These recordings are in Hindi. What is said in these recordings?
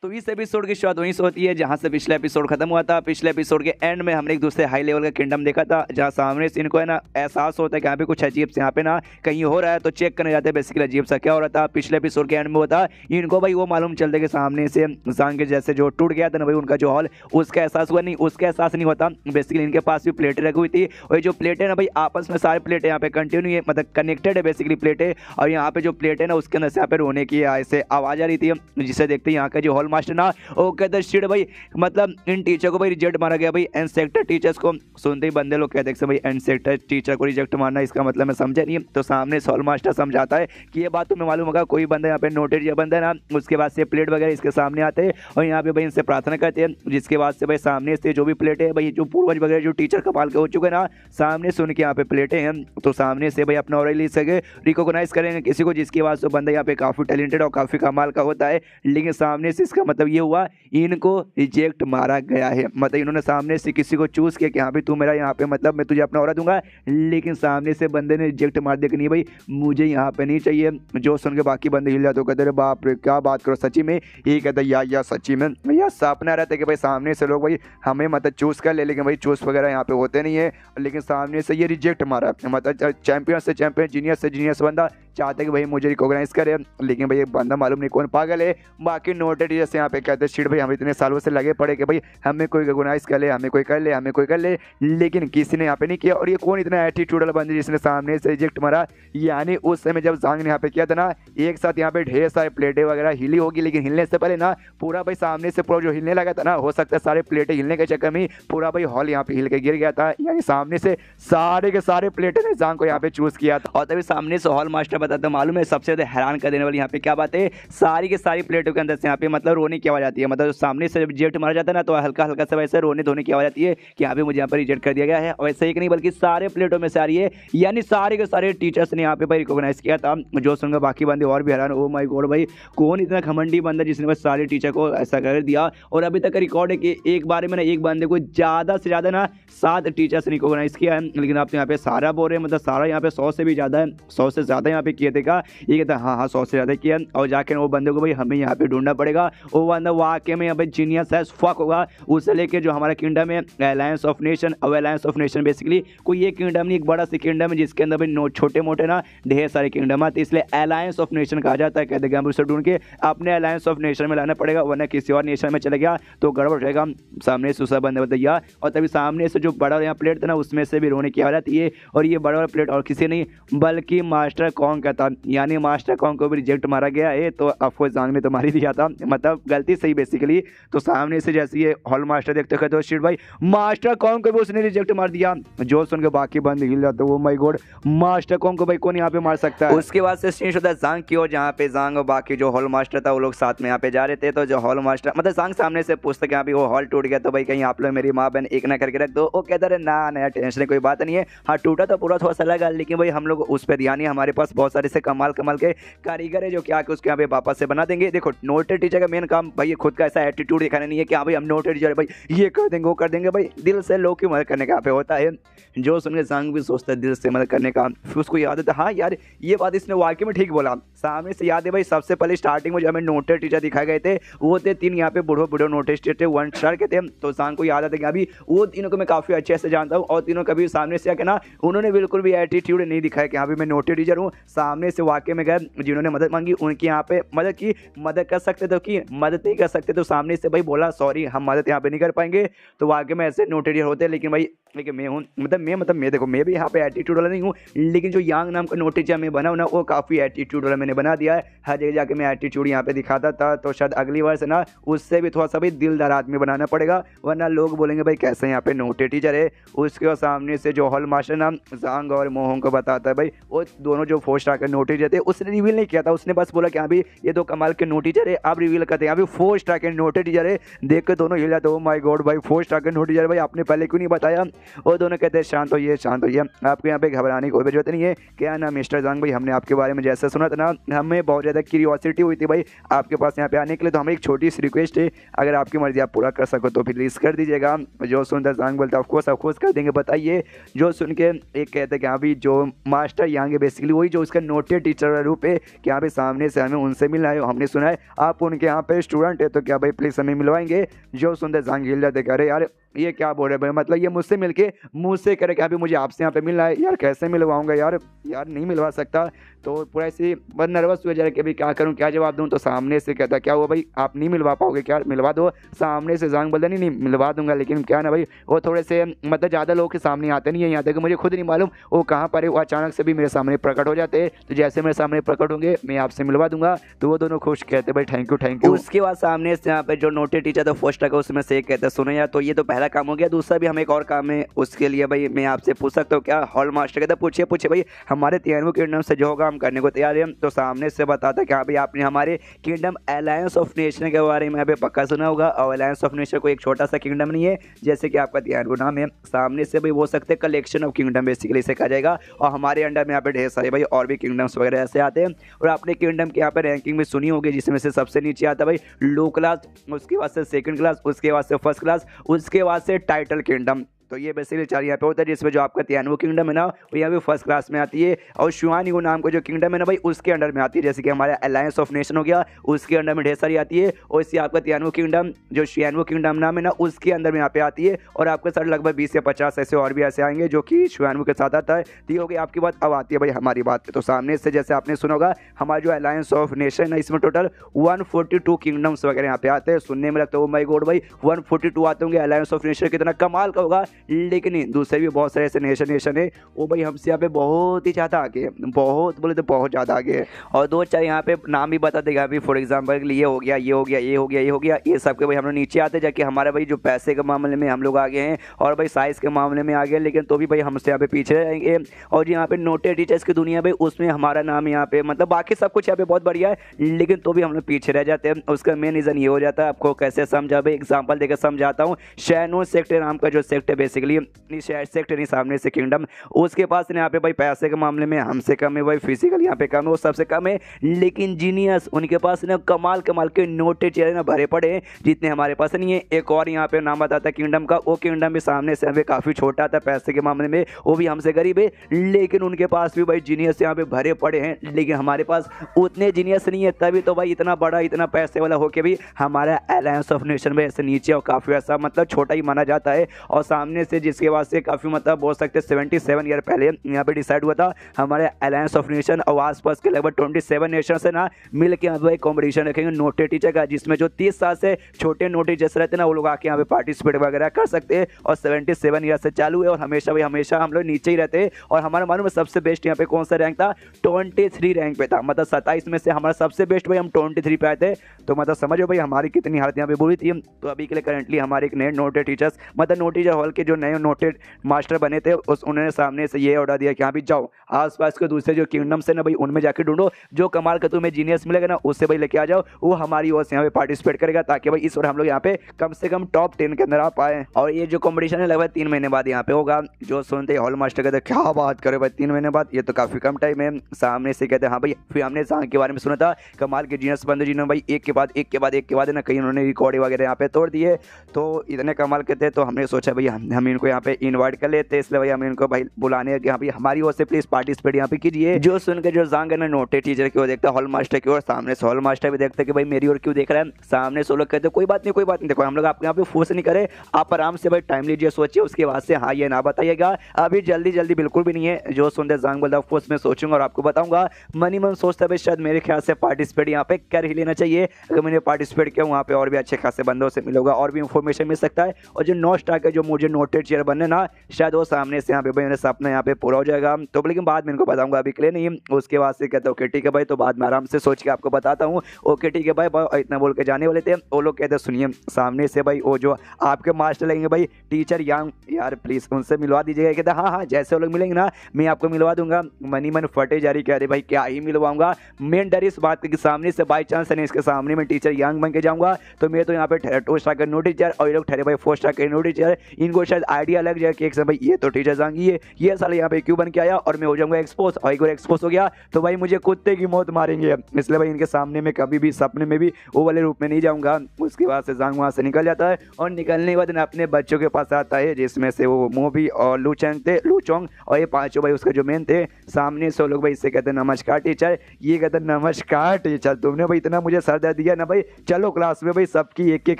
तो इस एपिसोड की शुरुआत वहीं से होती है जहां से पिछला एपिसोड खत्म हुआ था। पिछले एपिसोड के एंड में हमने एक दूसरे हाई लेवल का किंगडम देखा था, जहां सामने से इनको है ना एहसास होता है कि यहाँ पे कुछ अजीब से यहाँ पे ना कहीं हो रहा है, तो चेक करने जाते हैं बेसिकली अजीब सा क्या हो रहा था। पिछले एपिसोड के एंड में होता इनको भाई वो मालूम चलता है कि सामने से जांग के जैसे जो टूट गया था ना भाई उनका जो हॉल, उसका एहसास हुआ नहीं, उसका एहसास नहीं होता। बेसिकली इनके पास भी प्लेटें रखी हुई थी और जो प्लेटें ना भाई आपस में सारे प्लेटें यहाँ पे कंटिन्यू है, मतलब कनेक्टेड है बेसिकली प्लेटें। और यहाँ पे जो प्लेटें ना उसके अंदर से यहाँ पे रोने की ऐसे आवाज़ आ रही थी, जिसे देखते यहाँ का जो हॉल मास्टर ना वो कहते शिट भाई, मतलब इन टीचर को भाई रिजेक्ट मारा गया भाई। एन सेक्टर टीचर्स को सुनते ही बंदे लोग कहते हैं भाई एन सेक्टर टीचर को रिजेक्ट मारना, इसका मतलब मैं समझा नहीं। तो सामने हॉल मास्टर समझाता है कि ये बात तुम्हें मालूम होगा, कोई बंदा यहाँ पे नोटेड या बंदा ना उसके बाद से प्लेट वगैरह इसके सामने आते हैं और यहाँ पे भाई इनसे प्रार्थना करते हैं, जिसके बाद से भाई सामने से जो भी प्लेट है भाई जो पूर्वज वगैरह जो टीचर कमाल के हो चुके हैं ना, सामने से उनके यहाँ पे प्लेटें हैं, तो सामने से भाई अपना और ले सके रिकॉग्नाइज करेंगे किसी को, जिसकी आवाज़ से बंदा यहाँ पे काफ़ी टैलेंटेड और काफ़ी कमाल का होता है। लेकिन सामने से इसका मतलब ये हुआ इनको रिजेक्ट मारा गया है, मतलब इन्होंने सामने से किसी को चूज किया कि हाँ भाई तू मेरा यहाँ पे मतलब मैं तुझे अपना और दूंगा, लेकिन सामने से बंदे ने रिजेक्ट मार दिया कि नहीं भाई मुझे यहाँ पे नहीं चाहिए। जो सुन के बाकी बंदे हिल जाते, कहते बाप रे क्या बात करो सच्ची में, ये कहते या सच्ची में या सपना रहता है कि भाई सामने से लोग भाई हमें मतलब चूज कर ले, लेकिन भाई चूज वगैरह यहाँ पे होते नहीं है, लेकिन सामने से ये रिजेक्ट मारा, मतलब चैंपियन से चैंपियन जीनियस से जीनियस बंदा चाहते कि भाई मुझे रिकॉग्नाइज करे, लेकिन भाई बंदा मालूम नहीं कौन पागल है। बाकी नोटेड जैसे यहाँ पे कहते हैं शिट भाई हम इतने सालों से लगे पड़े कि भाई हमें कोई रिकॉग्नाइज कर ले, हमें कोई कर ले, हमें कोई कर ले, लेकिन किसी ने यहाँ पे नहीं किया। और ये कौन इतना एटीट्यूडल बंदा जिसने सामने से रिजेक्ट मारा, यानी उस समय जब जांग ने यहाँ पे किया था ना एक साथ यहाँ पे ढेर सारे प्लेटें वगैरह हिली होगी, लेकिन हिलने से पहले ना पूरा भाई सामने से पूरा जो हिलने लगा था ना, हो सकता है सारे प्लेटें हिलने के चक्कर में पूरा भाई हॉल यहाँ पे हिल के गिर गया था, यानी सामने से सारे के सारे प्लेटें ने जांग को यहाँ पे चूज किया था। और तभी सामने से हॉल मास्टर बताता मालूम है सबसे ज्यादा हैरान कर देने वाली यहाँ पे क्या बात है, सारी के सारी प्लेटों के अंदर से यहाँ पे मतलब रोने की आवाज आती है, मतलब सामने से जब रिजेक्ट मारा जाता है ना तो हल्का हल्का से वैसे रोने धोने की आवाज आती है कि यहाँ पे मुझे यहाँ पर रिजेक्ट कर दिया गया है। और ऐसे ही नहीं बल्कि सारे प्लेटों में से आ रही है, यानी सारे के सारे टीचर्स ने यहाँ पे भाई रिकॉग्नाइज किया था। जो सुनकर बाकी बंदे और भी हैरान, ओ माय गॉड भाई कौन इतना घमंडी बंदा जिसने बस सारे टीचर को ऐसा कर दिया। और अभी तक रिकॉर्ड है कि एक बार में ना एक बंदे को ज्यादा से ज्यादा ना 7 टीचर्स ने रिकॉग्नाइज किया है, लेकिन आप तो यहाँ पे सारा बोल रहे हैं, मतलब सारा यहाँ पे 100 से भी ज्यादा है, 100 से ज्यादा यहाँ पे किए थे का, ये कहता हाँ 100 से ज्यादा किया। और जाके वो बंदे को भाई हमें यहाँ पे ढूंढना पड़ेगा, वो बंदा वाकई में यहाँ पे जीनियस है, फक होगा। उसे लेके जो हमारा किंगडम है अलायंस ऑफ नेशन, और अलायंस ऑफ नेशन बेसिकली कोई ये किंगडम नहीं, एक बड़ा सा किंगडम है जिसके अंदर भाई छोटे मोटे ना ढेर सारे किंगडम आते, इसलिए अलायंस ऑफ नेशन कहा जाता है। कहते हैं उसे ढूंढ के अपने अलायंस ऑफ नेशन में लाना पड़ेगा, वरना किसी और नेशन में चले गया तो गड़बड़ रहेगा। सामने से दूसरा बंदा बताइए, और तभी सामने से जो बड़ा यहाँ प्लेट था ना उसमें से भी रोने की आवाज आती है, और ये बड़ा वाला प्लेट और किसी नहीं बल्कि मास्टर कॉन्ग का था, यानी मास्टर कॉन्ग को भी रिजेक्ट मारा गया है। तो अफकोर्स जांग ने तो मार ही दिया था, मतलब गलती सही बेसिकली। तो सामने से जैसे ये हॉल मास्टर देखते हैं तो शिट भाई मास्टर कॉन्ग को भी उसने रिजेक्ट मार दिया। जो सुन के बाकी बंद हिल जाते, oh my God master Kong को भाई कौन यहाँ पे मार सकता है। उसके बाद से सीन होता है जांग की ओर, जहाँ पे जांग और बाकी जो हॉल मास्टर था वो लोग साथ में यहाँ पे जा रहे थे। तो जो हॉल मास्टर मतलब जांग सामने से पूछता कि यहाँ पे वो हॉल टूट गया तो भाई कहीं आप लोग मेरी माँ बहन एक ना करके रख दो। वो कहता रहे ना नया टेंशन कोई बात नहीं है, हाँ टूटा तो पूरा थोड़ा सा लगा, लेकिन भाई हम लोग उस पर ध्यान नहीं, हमारे पास बहुत सारे से कमाल कमाल के कारीगर है जो कि आके उसके यहाँ पे वापस से बना देंगे। देखो नोटेड टीचर का मेन काम भाई ये खुद का ऐसा एटीट्यूड दिखाना नहीं है कि हाँ भाई हम नोटेड टीचर है भाई ये कर देंगे वो कर देंगे, भाई दिल से लोग की मदद करने का यहाँ पे होता है। जो सुन के जांग भी सोचता है दिल से मदद करने का, फिर उसको याद आता है हाँ यार ये बात इसने वाकई में ठीक बोला। सामने से याद है भाई सबसे पहले स्टार्टिंग में जो हमें नोटेड टीचर दिखाए गए थे वो थे 3 यहाँ पे बूढ़ो नोटेड टीचर 1 स्टार के थे। तो जांग को याद आता है कि अभी वो तीनों को मैं काफी अच्छे से जानता हूँ, और तीनों कभी सामने से आके ना उन्होंने बिल्कुल भी एटीट्यूड नहीं दिखाया कि हाँ भी मैं नोटेड टीचर हूँ। सामने से वाकई में गए, जिन्होंने मदद मांगी उनकी यहाँ पे मदद की, मदद कर सकते तो की, मदद नहीं कर सकते तो सामने से भाई बोला सॉरी हम मदद यहाँ पे नहीं कर पाएंगे। तो वाकई में ऐसे नोटेड टीचर होते हैं, लेकिन मैं हूँ मतलब मैं देखो मैं भी यहाँ पे एटीट्यूड वाला नहीं हूँ, लेकिन जो यांग नाम का नोटेड टीचर मैं बना हूँ ना वो काफ़ी एटीट्यूड वाला मैंने बना दिया है। हर जगह जाके मैं एटीट्यूड यहाँ पे दिखाता था, तो शायद अगली बार से ना उससे भी थोड़ा सा भाई दिलदार आदमी बनाना पड़ेगा, वरना लोग बोलेंगे भाई कैसे यहाँ पे नोटेड टीचर है। उसके सामने से जो हॉल मास्टर नाम जांग और मोहन को बताता है भाई वो दोनों जो 4 स्टार के नोटेड टीचर थे, उसने रिवील नहीं किया था, उसने बस बोला कि हाँ भाई ये 2 कमाल के नोटेड टीचर है, अब रिवील करते हैं अभी 4 स्टार के नोटेड टीचर है। देख के दोनों हिल जाते, ओ माय गॉड भाई 4 स्टार के नोटेड टीचर भाई आपने पहले क्यों नहीं बताया। और दोनों कहते हैं शांत होइए, आपको यहाँ पे घबराने की कोई जरूरत नहीं है। क्या ना मिस्टर जांग भाई हमने आपके बारे में जैसे सुना था ना हमें बहुत ज़्यादा क्यूरियोसिटी हुई थी भाई आपके पास यहाँ पे आने के लिए। तो हमें एक छोटी सी रिक्वेस्ट है, अगर आपकी मर्जी आप पूरा कर सको तो प्लीज़ कर दीजिएगा। जो सुनकर जांग बोलता है ऑफकोर्स कर देंगे। बताइए, जो सुन के एक कहते हैं कि हाँ भाई जो मास्टर यहाँ के बेसिकली वही जो उसका नोटेड टीचर रूप है कि यहाँ पे सामने से हमें उनसे मिलना है। हमने सुना है आप उनके यहाँ पे स्टूडेंट है, तो क्या भाई प्लीज़ हमें मिलवाएंगे। जो सुनते जांग हिल जाते कह रहे यार ये क्या बोल रहे भाई, मतलब ये मुझसे मिलके मुझसे करे कि अभी मुझे आपसे यहाँ पे मिलना है। यार कैसे मिलवाऊंगा यार नहीं मिलवा सकता। तो पूरा ऐसे बहुत नर्वस हुए जा रहा कि अभी क्या करूँ, क्या जवाब दूँ। तो सामने से कहता क्या हुआ भाई आप नहीं मिलवा पाओगे क्या, मिलवा दो। सामने से जांग बोलता नहीं मिलवा दूंगा, लेकिन क्या ना भाई वो थोड़े से मतलब ज़्यादा लोगों के सामने आते नहीं है यहाँ तक, मुझे खुद नहीं मालूम वो कहाँ पर है। वो अचानक से भी मेरे सामने प्रकट हो जाते हैं। तो जैसे मेरे सामने प्रकट होंगे मैं आपसे मिलवा दूंगा। तो वो दोनों खुश कहते भाई थैंक यू। उसके बाद सामने से यहाँ पे जो नोटेड टीचर था फर्स्ट का उसमें से एक कहता सुनो यार, तो ये तो पहला काम हो गया, दूसरा भी हमें एक और काम है। उसके लिए भाई मैं आपसे पूछ सकता हूँ क्या। हॉल मास्टर कहता पूछिए भाई, हमारे 93 किंगडम से जो होगा हम करने को तैयार हैं। तो सामने से बताता कि हाँ भाई आपने हमारे किंगडम अलायंस ऑफ नेशन के बारे में अभी पक्का सुना होगा। और अलायंस ऑफ नेशन कोई एक छोटा सा किंगडम नहीं है, जैसे कि आपका 93 नाम है। सामने से भाई हो सकते हैं कलेक्शन ऑफ किंगडम बेसिकली से कहा जाएगा। और हमारे अंडर में यहाँ पे ढेर सारे भाई और भी किंगडम्स वगैरह ऐसे आते हैं। और आपने किंगडम की यहाँ पे रैंकिंग में सुनी होगी, जिसमें से सबसे नीचे आता है भाई लो क्लास, उसके बाद से सेकंड क्लास, उसके बाद से फर्स्ट क्लास, उसके बाद से टाइटल किंगडम। तो ये बेसिकली 4 यहाँ पे होता है, जिसमें जो आपका 93 किंगडम है ना वो यहाँ पे फर्स्ट क्लास में आती है। और शुआनिगो नाम का जो किंगडम है ना भाई उसके अंडर में आती है, जैसे कि हमारा अलायंस ऑफ नेशन हो गया उसके अंडर में ढेर सारी आती है। और इससे आपका 93 किंगडम जो शुआनिगो किंगडम नाम है ना उसके अंदर में यहाँ पे आती है। और आपके साथ लगभग 20 से 50 ऐसे और भी ऐसे आएंगे जो कि शुआनिगो के साथ आता है। तो ये हो गई आपकी बात। अब आती है भाई हमारी बात। तो सामने से जैसे आपने सुना होगा हमारा जो अलायंस ऑफ नेशन है इसमें टोटल 142 किंगडम्स वगैरह यहाँ पे आते हैं। सुनने में लगता है ओ माय गॉड भाई 142 आते होंगे, अलायंस ऑफ नेशन कितना कमाल का होगा। लेकिन दूसरे भी बहुत सारे ऐसे नेशन है वो भाई हमसे यहाँ पे बहुत ही ज़्यादा आगे, बहुत बोले तो बहुत ज़्यादा आगे। और 2-4 यहाँ पे नाम भी बता देगा अभी, फॉर एग्जाम्पल के लिए ये हो गया ये हो गया ये हो गया ये हो गया, ये सब के भाई हम लोग नीचे आते जाके हमारे भाई जो पैसे के मामले में हम लोग आगे हैं और भाई साइज़ के मामले में आगे, लेकिन तो भी भाई हमसे यहाँ पे पीछे रहेंगे। और यहाँ पे नोटेड टीचर्स की दुनिया भाई उसमें हमारा नाम यहाँ पे मतलब बाकी सब कुछ यहाँ पे बहुत बढ़िया है, लेकिन तो भी हम लोग पीछे रह जाते हैं। उसका मेन रीज़न ये हो जाता है, आपको कैसे समझा भाई एग्जाम्पल देकर समझाता हूँ। शैनो सेक्टर नाम का जो सेक्टर बेसिकली सेक्टर नहीं सामने से किंगडम, उसके पास यहाँ पे भाई पैसे के मामले में हमसे कम है भाई, फिजिकल यहाँ पे कम है वो सबसे कम है। लेकिन जीनियस उनके पास ना कमाल के नोटेड चेहरे ना भरे पड़े हैं जितने हमारे पास नहीं है। एक और यहाँ पे नाम बताता है किंगडम का, वो किंगडम भी सामने से हमें काफ़ी छोटा था पैसे के मामले में, वो भी हमसे गरीब है, लेकिन उनके पास भी भाई जीनियस यहाँ पे भरे पड़े हैं। लेकिन हमारे पास उतने जीनियस नहीं है, तभी तो भाई इतना बड़ा इतना पैसे वाला होके भी हमारा अलायंस ऑफ नेशन में ऐसे नीचे और काफ़ी ऐसा मतलब छोटा ही माना जाता है। और सामने से जिसके बाद से काफ़ी मतलब बोल सकते 77 ईयर पहले यहाँ पे डिसाइड हुआ था हमारे अलायंस ऑफ नेशन और आसपास के लगभग 27 नेशन से ना मिल के यहाँ पे कॉम्पिटिशन रखेंगे नोटेड टीचर का, जिसमें जो 30 साल से छोटे नोटेड जैसे रहते हैं ना वो लोग आके यहाँ पे पार्टिसिपेट वगैरह कर सकते हैं। और 77 ईयर से चालू है और हमेशा भाई हमेशा हम लोग नीचे ही रहते हैं। और हमारा मालूम है सबसे बेस्ट यहाँ पे कौन सा रैंक था, 23 रैंक पे था, मतलब 27 में से हमारा सबसे बेस्ट भाई हम 23 पे आए थे। तो मतलब समझो भाई हमारी कितनी हालत यहाँ पे बुरी थी। तो अभी के लिए करंटली हमारे एक नए नोटेड टीचर्स मतलब नोटेड हॉल के जो नए नोटेड मास्टर बने थे उन्होंने सामने से ये ऑर्डर दिया कि हाँ भी जाओ आसपास के दूसरे जो किंगडम से ना भाई उनमें जाके ढूंढो, जो कमाल का तुम्हें जीनियस मिलेगा ना उससे भाई लेके आ जाओ, वो हमारी ओर से यहाँ पे पार्टिसिपेट करेगा ताकि भाई इस बार हम लोग यहाँ पे कम से कम टॉप 10 के अंदर आ पाए। और ये जो कॉम्पिटिशन है लगभग 3 महीने बाद यहाँ पे होगा। जो सुनते हॉल मास्टर कहते क्या बात करे भाई 3 महीने बाद, ये तो काफ़ी कम टाइम है। सामने से कहते हाँ भाई फिर हमने सांग के बारे में सुना था कमाल के जीनियस बंदे जिन्होंने भाई एक के बाद ना कहीं उन्होंने रिकॉर्ड वगैरह यहाँ पे तोड़ दिए, तो इतने कमाल के थे। तो हमने सोचा भाई हम इनको यहाँ पे इन्वाइट कर लेते, इसलिए भाई हम इनको भाई बुलाने कि यहाँ पे हमारी ओर से प्लीज पार्टिसिपेट यहाँ पे कीजिए। जो सुनकर जो जांग है ना नोटेड टीचर की ओर देखता हॉल मास्टर की ओर, सामने से हॉल मास्टर भी देखते कि भाई मेरी ओर क्यों देख रहा है। सामने से लोग कहते कोई बात नहीं देखो हम लोग आपके यहाँ पे फोर्स नहीं करे, आप आराम से भाई टाइम लीजिए सोचिए, उसके बाद से हाँ ये ना बताइएगा, अभी जल्दी बिल्कुल भी नहीं है। जो सुनते जांग बोलता फोर्स में सोचूंगा और आपको बताऊंगा। मन सोचता भाई शायद मेरे ख्याल से पार्टिसिपेट यहाँ पे कर ही लेना चाहिए। अगर मैंने पार्टिसिपेट किया वहाँ पे और भी अच्छे खासे बंदों से मिलोगा और भी इंफॉर्मेशन मिल सकता है। और जो 9 स्टार का जो मुझे नोटेड चेयर बनने ना शायद वो सामने से यहाँ पे भाई मेरा सपना यहाँ पे पूरा हो जाएगा। तो लेकिन बाद में इनको बताऊंगा, अभी के लिए नहीं। उसके बाद से कहता हूँ ओके ठीक है भाई, तो बाद में आराम से सोच के आपको बताता हूँ। ओके ठीक है भाई इतना बोल के जाने वाले थे। वो लोग कहते सुनिए सामने से भाई वो जो आपके मास्टर लगेंगे भाई टीचर यांग, यार प्लीज़ उनसे मिलवा दीजिएगा। कहता हाँ जैसे वो लोग मिलेंगे ना मैं आपको मिलवा दूंगा। मन फटे जा रही कह रहे भाई क्या ही मिलवाऊंगा। मेन डर इस बात के सामने से बाई चांस नहीं इसके सामने में टीचर यांग बन के जाऊंगा तो मैं तो यहाँ पे 2 स्टार का नो टीचर और ये लोग ठहरे भाई 4 स्टार के नो टीचर, इनको शायद आइडिया लग जाए कि एक समय ये तो टीचर जांग ये साल यहाँ पे क्यों बन के आया और मैं हो जाऊंगा एक्सपोज, और एक बार एक्सपोज हो गया तो भाई मुझे कुत्ते की मौत मारेंगे, इसलिए भाई इनके सामने में कभी भी सपने में भी वो वाले रूप में नहीं जाऊंगा। उसके बाद से जांग वहाँ से निकल जाता है और निकलने के बाद अपने बच्चों के पास आता है, जिसमें से वो मोबी और लूचोंग और ये पांचों भाई उसके जो मेन थे। सामने से लोग भाई इससे कहते हैं नमस्कार टीचर, ये कहते हैं नमस्कार टीचर, तुमने भाई इतना मुझे सर दर्द दिया ना भाई, चलो क्लास में भाई सबकी एक एक